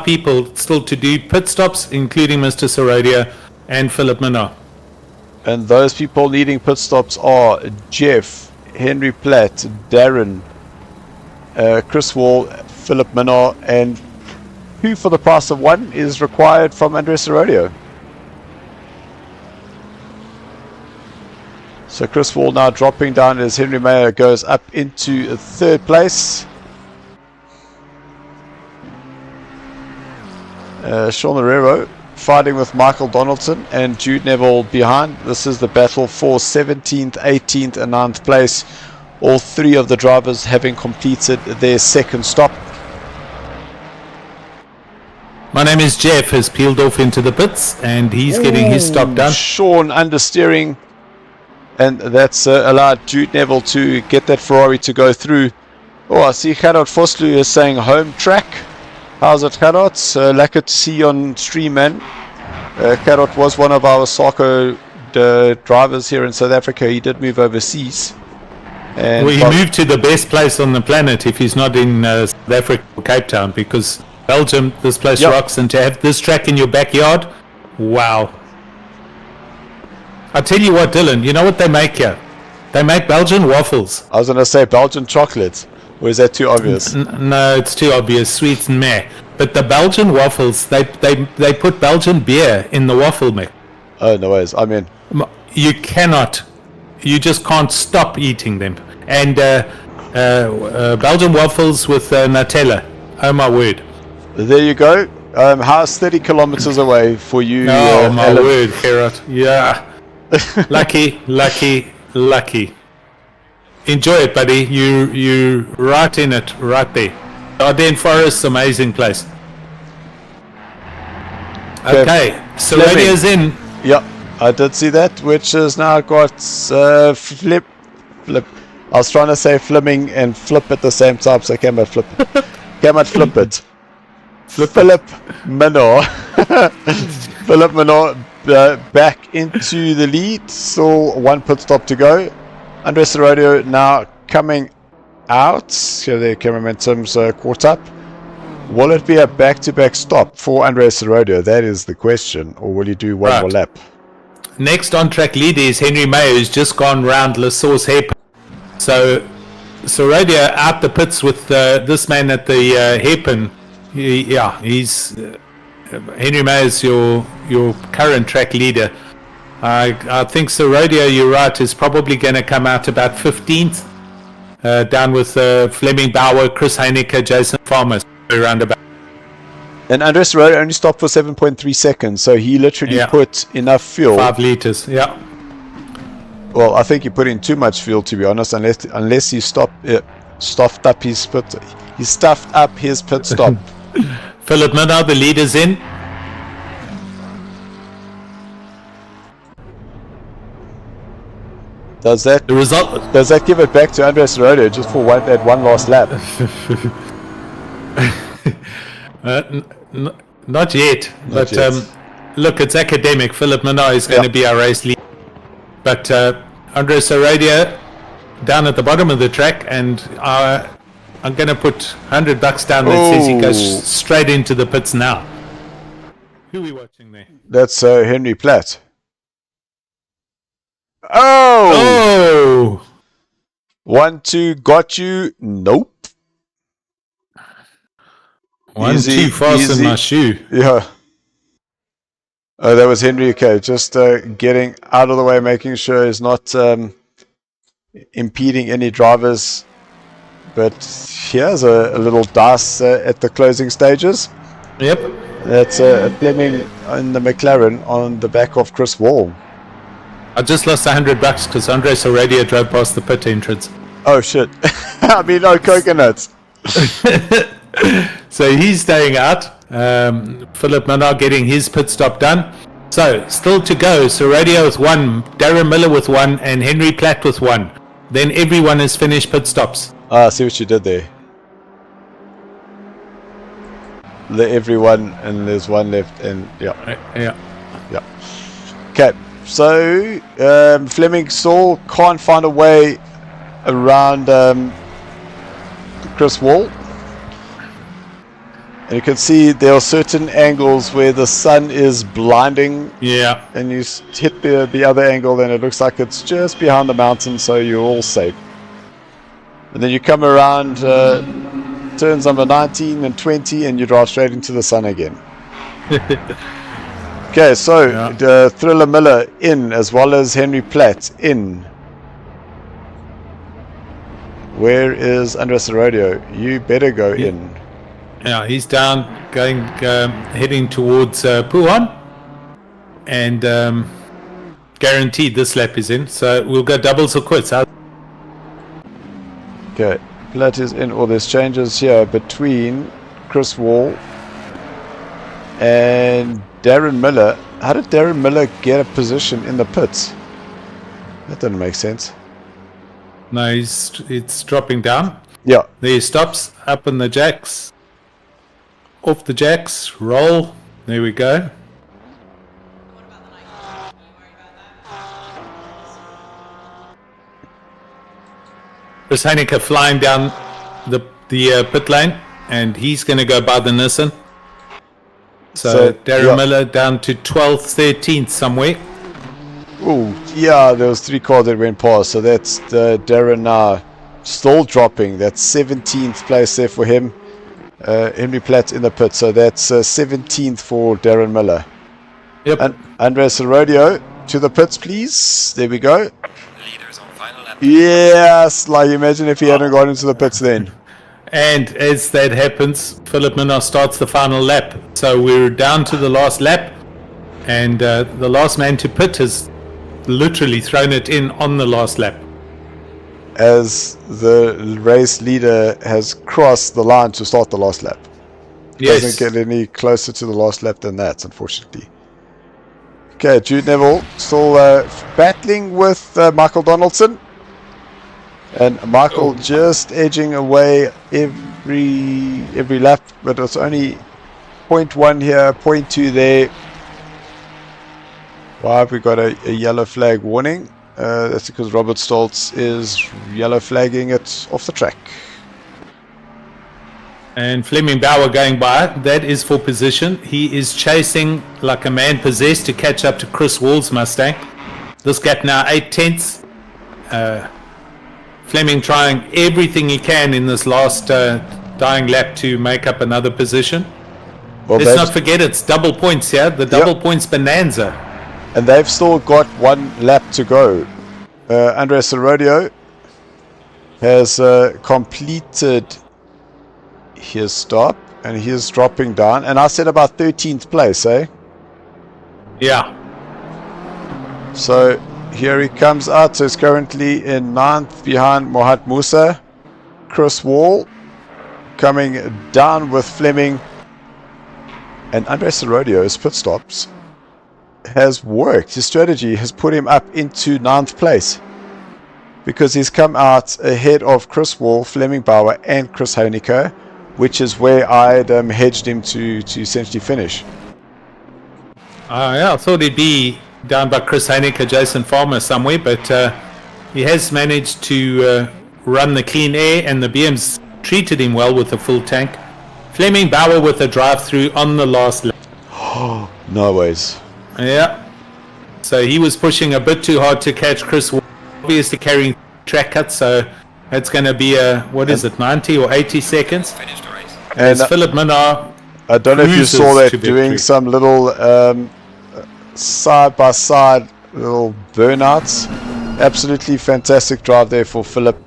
people still to do pit stops, including Mr. Sorodia and Philip Minnar. And those people needing pit stops are Jeff, Henry Platt, Darren, Chris Wall, Philip Minnar, and who for the price of 1 is required from Andres Herodio. So Chris Wall now dropping down as Henry Mayer goes up into 3rd place. Sean Herrero fighting with Michael Donaldson and Jude Neville behind. This is the battle for 17th, 18th and 9th place. All 3 of the drivers having completed their 2nd stop. My name is Jeff, has peeled off into the pits, and he's getting his stop done. Sean understeering, and that's allowed Jude Neville to get that Ferrari to go through. Oh, I see Gerard Foslu is saying home track. How's it, Gerard? Lekker to see you on stream, man. Gerard was one of our SARCO drivers here in South Africa. He did move overseas. And well, he moved to the best place on the planet if he's not in South Africa or Cape Town, because Belgium, this place rocks, and to have this track in your backyard, wow. I tell you what, Dylan, you know what they make here? They make Belgian waffles. I was going to say Belgian chocolates. Or is that too obvious? No, it's too obvious. Sweet and meh. But the Belgian waffles, they put Belgian beer in the waffle mix. Oh, no ways. I mean, you just can't stop eating them. And Belgian waffles with Nutella. Oh my word. There you go. How's 30 kilometers away for you? Oh my word, Gerard. Yeah. Lucky. Enjoy it, buddy. You right in it, right there. Ardennes Forest, amazing place. Okay, Serradia's in. Yep, I did see that, which has now got I was trying to say Fleming and flip at the same time, so I came out flip it. Philip Minor. Philip Minor back into the lead. Still one pit stop to go. Andres Rodeo now coming out. Here the cameraman's caught up. Will it be a back-to-back stop for Andres Rodeo? That is the question. Or will you do one more lap? Next on-track leader is Henry Mayo, who's just gone round Lasau's hairpin. So Rodeo out the pits with this man at the hairpin. He's Henry Mayo's your current track leader. I think Rodeo, you're right, is probably going to come out about 15th, down with Fleming Bauer, Chris Heineke, Jason Farmer, around about. And Andres Rodeo only stopped for 7.3 seconds, so he literally put enough fuel. 5 liters, yeah. Well, I think he put in too much fuel, to be honest, unless he stuffed up his pit. He stuffed up his pit stop. Philip Minnow, the leader's in. Does that give it back to Andres Rodeo just for that one last lap? Not yet. Look, it's academic. Philip Minnow is going to be our race leader. But Andres Rodeo down at the bottom of the track, and I'm going to put $100 down that says he goes straight into the pits now. Who are we watching there? That's Henry Platt. Oh! 1-2 got you. Nope. 1-2 fasten my shoe. Yeah. Oh, that was Henry. Okay, just getting out of the way, making sure he's not impeding any drivers. But here's a little dice at the closing stages. Yep. That's Fleming in the McLaren on the back of Chris Wall. I just lost $100 because Andres Rodeo drove past the pit entrance. Oh shit! I mean, no coconuts. So he's staying out. Philip Minnow getting his pit stop done. So still to go. So Rodeo with 1, Darren Miller with 1, and Henry Platt with 1. Then everyone has finished pit stops. I see what you did there. Everyone, and there's one left, and yeah. Okay, so Fleming still can't find a way around Chris Wall. And you can see there are certain angles where the sun is blinding. Yeah. And you hit the other angle, then it looks like it's just behind the mountain, so you're all safe. And then you come around turns number 19 and 20, and you drive straight into the sun again. Okay, so Thriller Miller in, as well as Henry Platt in. Where is Andres Rodeo? You better go in. Yeah, he's down, heading towards Puhan, and guaranteed this lap is in. So we'll go doubles or quits. Okay, Platt is in. All there's changes here between Chris Wall and Darren Miller. How did Darren Miller get a position in the pits? That didn't make sense. No, it's dropping down. Yeah. There he stops, up in the jacks. Off the jacks, roll. There we go. Chris Heineke flying down the pit lane, and he's going to go by the Nissan. So Darren Miller down to 12th, 13th somewhere. Oh, yeah, there was 3 cars that went past, so that's Darren still dropping. That's 17th place there for him. Henry Platt in the pit, so that's 17th for Darren Miller. Yep. And Andres Rodeo to the pits, please. There we go. Leaders on final lap. Yes, like imagine if he hadn't gone into the pits then. And as that happens, Philip Minnow starts the final lap. So we're down to the last lap, and the last man to pit has literally thrown it in on the last lap. As the race leader has crossed the line to start the last lap. Yes. Doesn't get any closer to the last lap than that, unfortunately. Okay, Jude Neville still battling with Michael Donaldson. And Michael just edging away every lap, but it's only 0.1 here, 0.2 there. Why have we got a yellow flag warning? That's because Robert Stoltz is yellow flagging it off the track. And Fleming Bauer going by, that is for position. He is chasing like a man possessed to catch up to Chris Wall's Mustang. This gap now 8/10. Fleming trying everything he can in this last dying lap to make up another position. Well, Let's not forget it's double points here, the double points bonanza. And they've still got 1 lap to go. Andres Rodeo has completed his stop, and he is dropping down. And I said about 13th place, eh? Yeah. So here he comes out. So he's currently in 9th behind Mohat Musa. Chris Wall coming down with Fleming. And Andres Rodio's pit stops has worked. His strategy has put him up into 9th place because he's come out ahead of Chris Wall, Fleming Bauer and Chris Honecker, which is where I'd hedged him to essentially finish. Yeah, I thought he'd be down by Chris Honecker, Jason Farmer somewhere, but he has managed to run the clean air, and the BM's treated him well with a full tank. Fleming Bauer with a drive-through on the last lap. No ways. Yeah. So he was pushing a bit too hard to catch Chris Wall, obviously carrying track cuts, so it's going to be a, 90 or 80 seconds. Finished the race. And Philip Minnar. I don't know if you cruises saw that, to doing victory. some little side-by-side little burnouts. Absolutely fantastic drive there for Philip.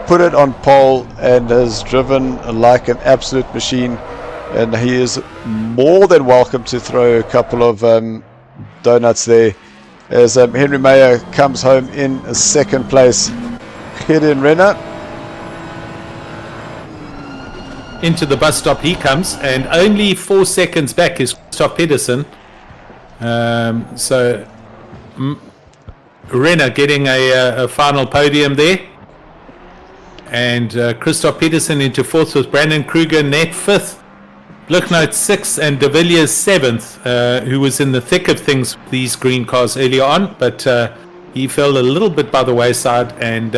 Put it on pole and has driven like an absolute machine. And he is more than welcome to throw a couple of donuts there. As Henry Mayer comes home in 2nd place. Gideon Renner. Into the bus stop he comes, and only 4 seconds back is Christoph Pedersen. Renner getting a final podium there. And Christoph Pedersen into 4th with Brandon Kruger, net 5th. Blicknote 6th and De Villiers 7th, who was in the thick of things with these green cars earlier on, but he fell a little bit by the wayside and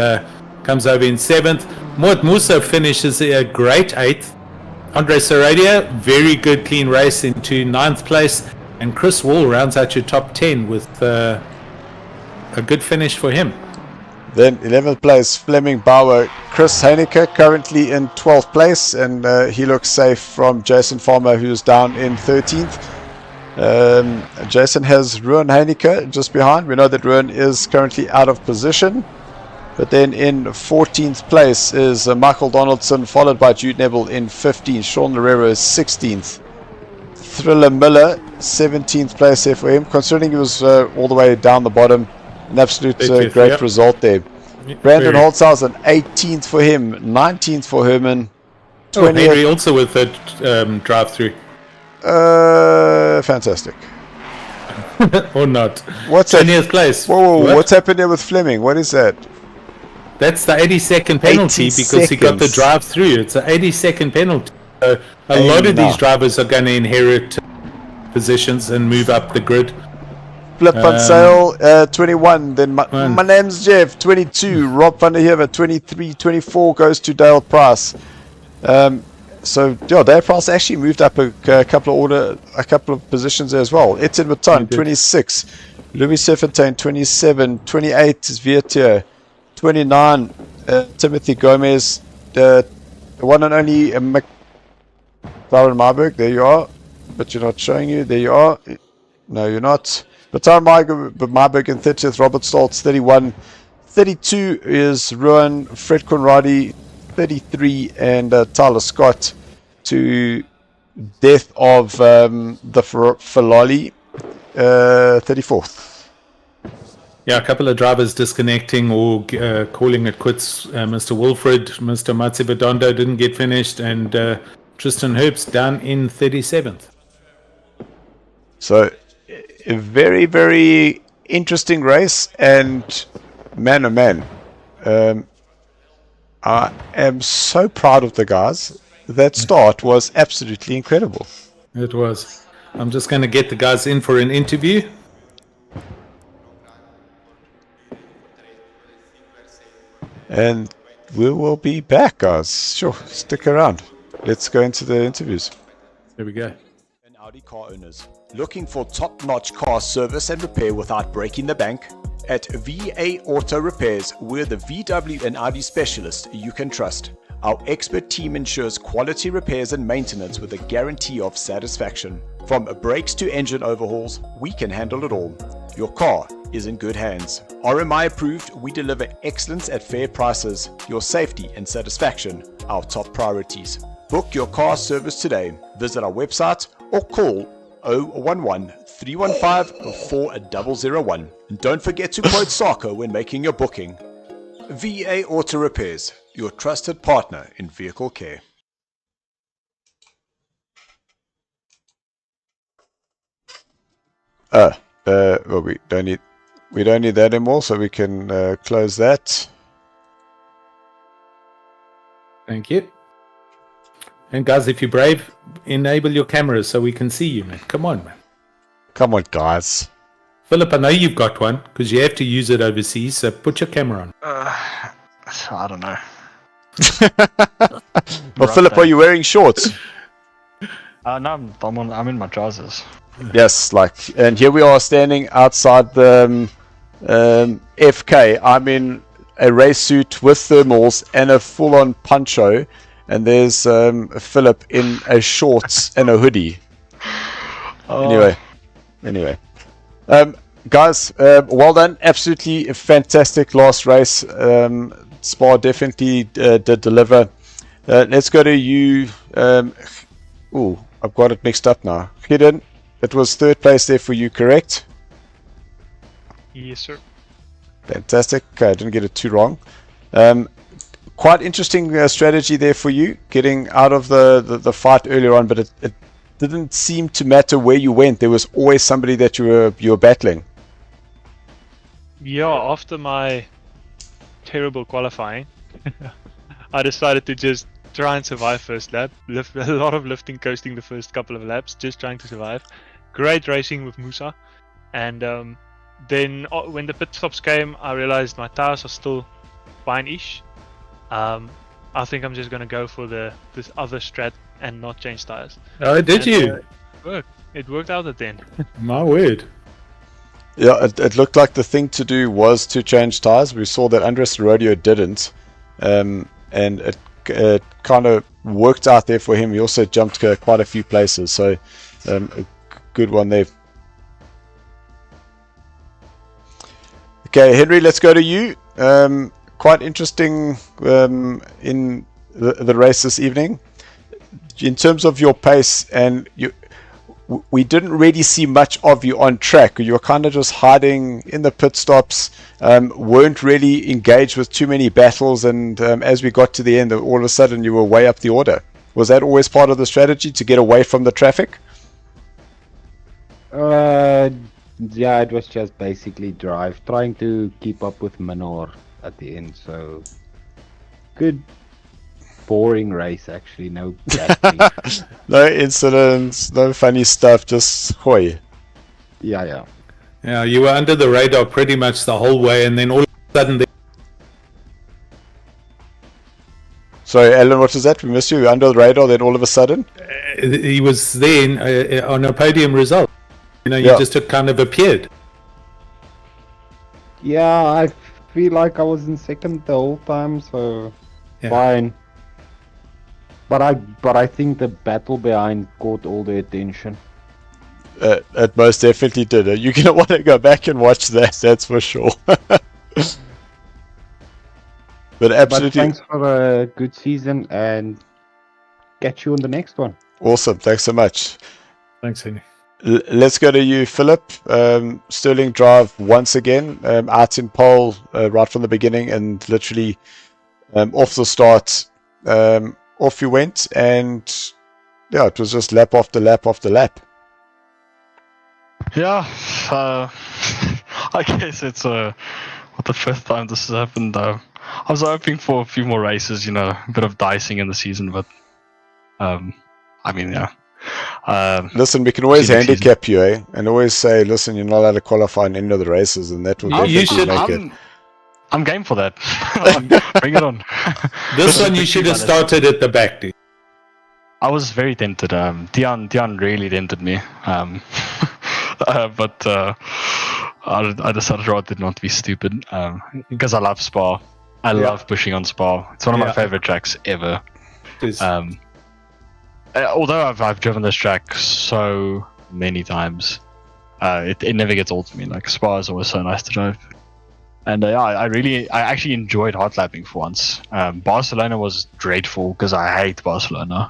comes over in 7th. Moat Musa finishes a great 8th. Andre Saradia, very good clean race into 9th place. And Chris Wall rounds out your top 10 with a good finish for him. Then 11th place, Fleming Bauer. Chris Honecker currently in 12th place, and he looks safe from Jason Farmer, who's down in 13th. Jason has Ruan Honecker just behind. We know that Ruan is currently out of position. But then in 14th place is Michael Donaldson, followed by Jude Neville in 15th. Sean Lerrero is 16th. Thriller Miller, 17th place there for him, considering he was all the way down the bottom. An absolute great result there. Brandon Holzhausen, 18th for him, 19th for Herman. Henry also with a drive-through. Fantastic. Or not. What's 20th place. Whoa, what's happened here with Fleming? What is that? That's the 80-second penalty 80 because he got the seconds. drive-through. It's an 80-second penalty. So a lot of these drivers are going to inherit positions and move up the grid. Flip van Sale, 21. Then my name's Jeff, 22. Rob van der Heever, 23. 24 goes to Dale Price. So yeah, Dale Price actually moved up a couple of positions as well. Etienne Baton, 26. Louis Serfontaine, 27. 28 is Vietier. 29, Timothy Gomez. The one and only Baron Marburg. There you are. But you're not showing you. There you are. No, you're not. Baton Marburg in 30th. Robert Stoltz, 31. 32 is Ruan, Fred Conradi, 33, and Tyler Scott to death of the Falali, 34th. Yeah, a couple of drivers disconnecting or calling it quits. Mr. Wilfred, Mr. Matsubadondo didn't get finished, and Tristan Herbst down in 37th. So, a very, very interesting race, and man, oh man, I am so proud of the guys. That start was absolutely incredible. It was. I'm just going to get the guys in for an interview. And we will be back, guys. Sure, stick around. Let's go into the interviews. There we go. And Audi car owners looking for top-notch car service and repair without breaking the bank? At VA Auto Repairs, we're the VW and Audi specialist you can trust. Our expert team ensures quality repairs and maintenance with a guarantee of satisfaction. From brakes to engine overhauls, we can handle it all. Your car is in good hands. RMI approved, we deliver excellence at fair prices. Your safety and satisfaction, our top priorities. Book your car service today. Visit our website or call 011 315 4001. And don't forget to quote SARCO when making your booking. VA Auto Repairs, your trusted partner in vehicle care. Well, we don't need that anymore, so we can close that. Thank you. And guys, if you're brave, enable your cameras so we can see you, man. Come on, man. Come on, guys. Philip, I know you've got one because you have to use it overseas, so put your camera on. I don't know. Well, Philip, are you wearing shorts? No, I'm in my trousers. Yes, and here we are standing outside the FK. I'm in a race suit with thermals and a full-on poncho, and there's Philip in a shorts and a hoodie. Anyway, guys, well done. Absolutely fantastic last race. Spa definitely did deliver. Let's go to you. I've got it mixed up now. Hidden. It was third place there for you, correct? Yes, sir. Fantastic. Okay, I didn't get it too wrong. Quite interesting strategy there for you, getting out of the fight earlier on, but it didn't seem to matter where you went. There was always somebody that you were battling. Yeah, after my terrible qualifying, I decided to just try and survive first lap. A lot of lifting, coasting the first couple of laps, just trying to survive. Great racing with Musa, and then when the pit stops came, I realized my tires are still fine-ish. I think I'm just gonna go for this other strat and not change tires. Oh, did you? It worked out at the end. My word. Yeah, it looked like the thing to do was to change tires. We saw that Andres Rodeo didn't, and it kind of worked out there for him. He also jumped quite a few places, so a good one there. Okay, Henry, let's go to you. Quite interesting in the race this evening. In terms of your pace, and we didn't really see much of you on track. You were kind of just hiding in the pit stops, weren't really engaged with too many battles, and as we got to the end, all of a sudden you were way up the order. Was that always part of the strategy, to get away from the traffic? Yeah, it was just basically trying to keep up with Minor at the end, so good. Boring race, actually. No no incidents, no funny stuff, just hoy. Yeah. Yeah, you were under the radar pretty much the whole way, and then all of a sudden... Sorry, Alan, what was that? We missed you. You were under the radar, then all of a sudden? he was there on a podium result. You just kind of appeared. Yeah, I feel like I was in second the whole time, so fine. But I think the battle behind caught all the attention. It most definitely did. You're going to want to go back and watch that, that's for sure. But absolutely. But thanks for a good season, and catch you on the next one. Awesome. Thanks so much. Thanks, Henry. Let's go to you, Philip. Sterling Drive once again, out in pole right from the beginning, and literally off the start. Off you went, and yeah, it was just lap after lap after lap. Yeah, I guess it's the fifth time this has happened. I was hoping for a few more races, you know, a bit of dicing in the season, but I mean, yeah. Listen, we can always next handicap you, eh? And always say, listen, you're not allowed to qualify in any of the races, and that will definitely make it. I'm game for that. Bring it on. This one you should have started at the back, dude. I was very tempted. Dion really tempted me. But I decided rather not to be stupid. Because I love Spa. I love pushing on Spa. It's one of my favorite tracks ever. Although I've driven this track so many times, it never gets old to me. Like, Spa is always so nice to drive. And I actually enjoyed hot lapping for once. Barcelona was dreadful because I hate Barcelona.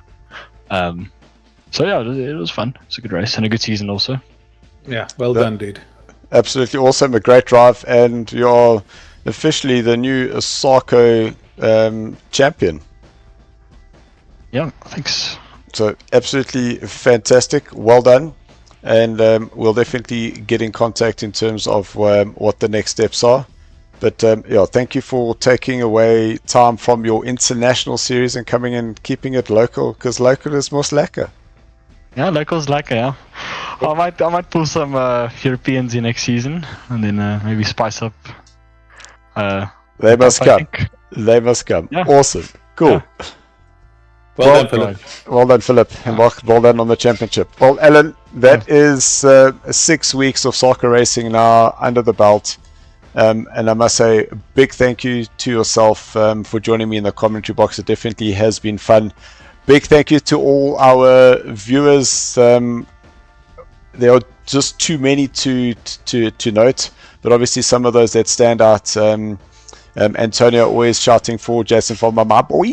So yeah, it was fun. It's a good race and a good season also. Yeah, well done, dude. Absolutely awesome, a great drive, and you're officially the new SARCO champion. Yeah, thanks. So absolutely fantastic, well done, and we'll definitely get in contact in terms of what the next steps are. But yeah, thank you for taking away time from your international series and coming and keeping it local, because local is most lekker. Yeah, local's lekker, yeah. I might pull some Europeans in next season, and then maybe spice up. They must come. They must come. Yeah. Awesome. Cool. Yeah. Well done, Philip. Well done, Philip, and well done on the championship. Well, Alan, that is 6 weeks of SARCO racing now under the belt. And I must say a big thank you to yourself for joining me in the commentary box. It definitely has been fun. Big thank you to all our viewers. There are just too many to note, but obviously some of those that stand out. Antonio always shouting for Jason Fulmer, my boy.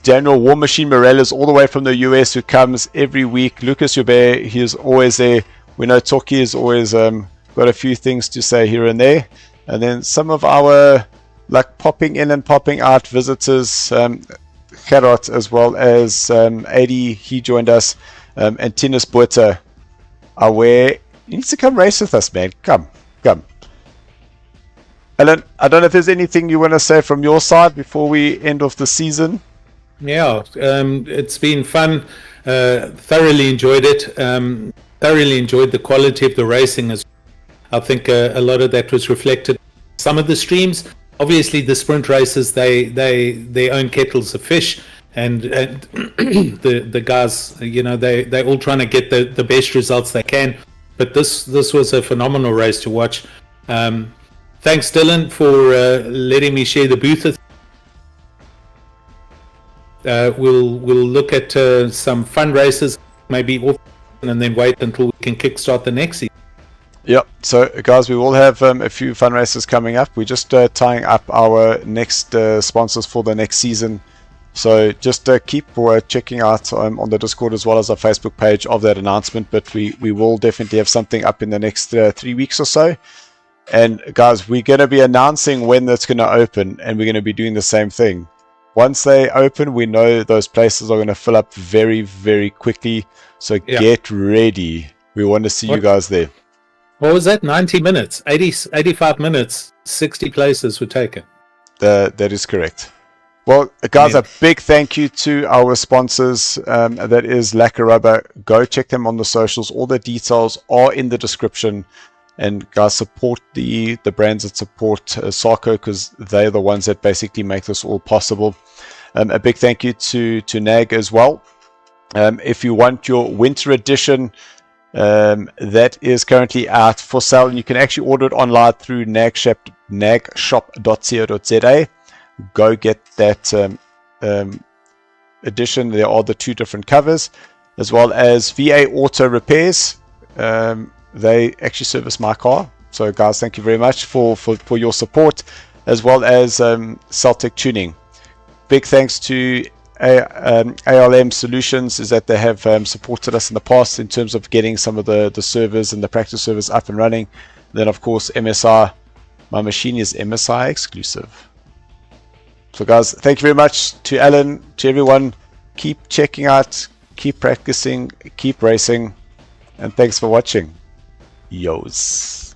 Daniel War Machine Morales all the way from the US, who comes every week. Lucas Hubert, he is always there. We know Toki is always got a few things to say here and there. And then some of our like popping in and popping out visitors, Gerard as well as Adi, he joined us, and Tinus Buerta, aware. You need to come race with us, man. Come. Alan, I don't know if there's anything you want to say from your side before we end off the season. Yeah, it's been fun. Thoroughly enjoyed it. Thoroughly enjoyed the quality of the racing as well. I think a lot of that was reflected in some of the streams. Obviously, the sprint races, they own kettles of fish, and the guys, you know, they all trying to get the best results they can. But this was a phenomenal race to watch. Thanks, Dylan, for letting me share the booth. We'll look at some fun races, maybe, and then wait until we can kickstart the next season. Yep. So, guys, we will have a few fun races coming up. We're just tying up our next sponsors for the next season. So just keep checking out on the Discord as well as our Facebook page of that announcement. But we will definitely have something up in the next 3 weeks or so. And guys, we're going to be announcing when that's going to open, and we're going to be doing the same thing. Once they open, we know those places are going to fill up very, very quickly. So get ready. We want to see you guys there. What was that? 90 minutes, 85 minutes, 60 places were taken. That is correct. Well, guys, a big thank you to our sponsors. That is Lekker Rubber. Go check them on the socials. All the details are in the description. And guys, support the brands that support SARCO, because they're the ones that basically make this all possible. A big thank you to NAG as well. If you want your winter edition, that is currently out for sale, and you can actually order it online through nagshop.co.za. Go get that edition. There are the 2 different covers, as well as VA Auto Repairs. They actually service my car. So guys, thank you very much for your support, as well as Celtic Tuning. Big thanks to ALM Solutions, is that they have supported us in the past in terms of getting some of the servers and the practice servers up and running. Then of course MSI, my machine is MSI exclusive. So guys, thank you very much to Alan, to everyone. Keep checking out, keep practicing, keep racing, and thanks for watching. Yos.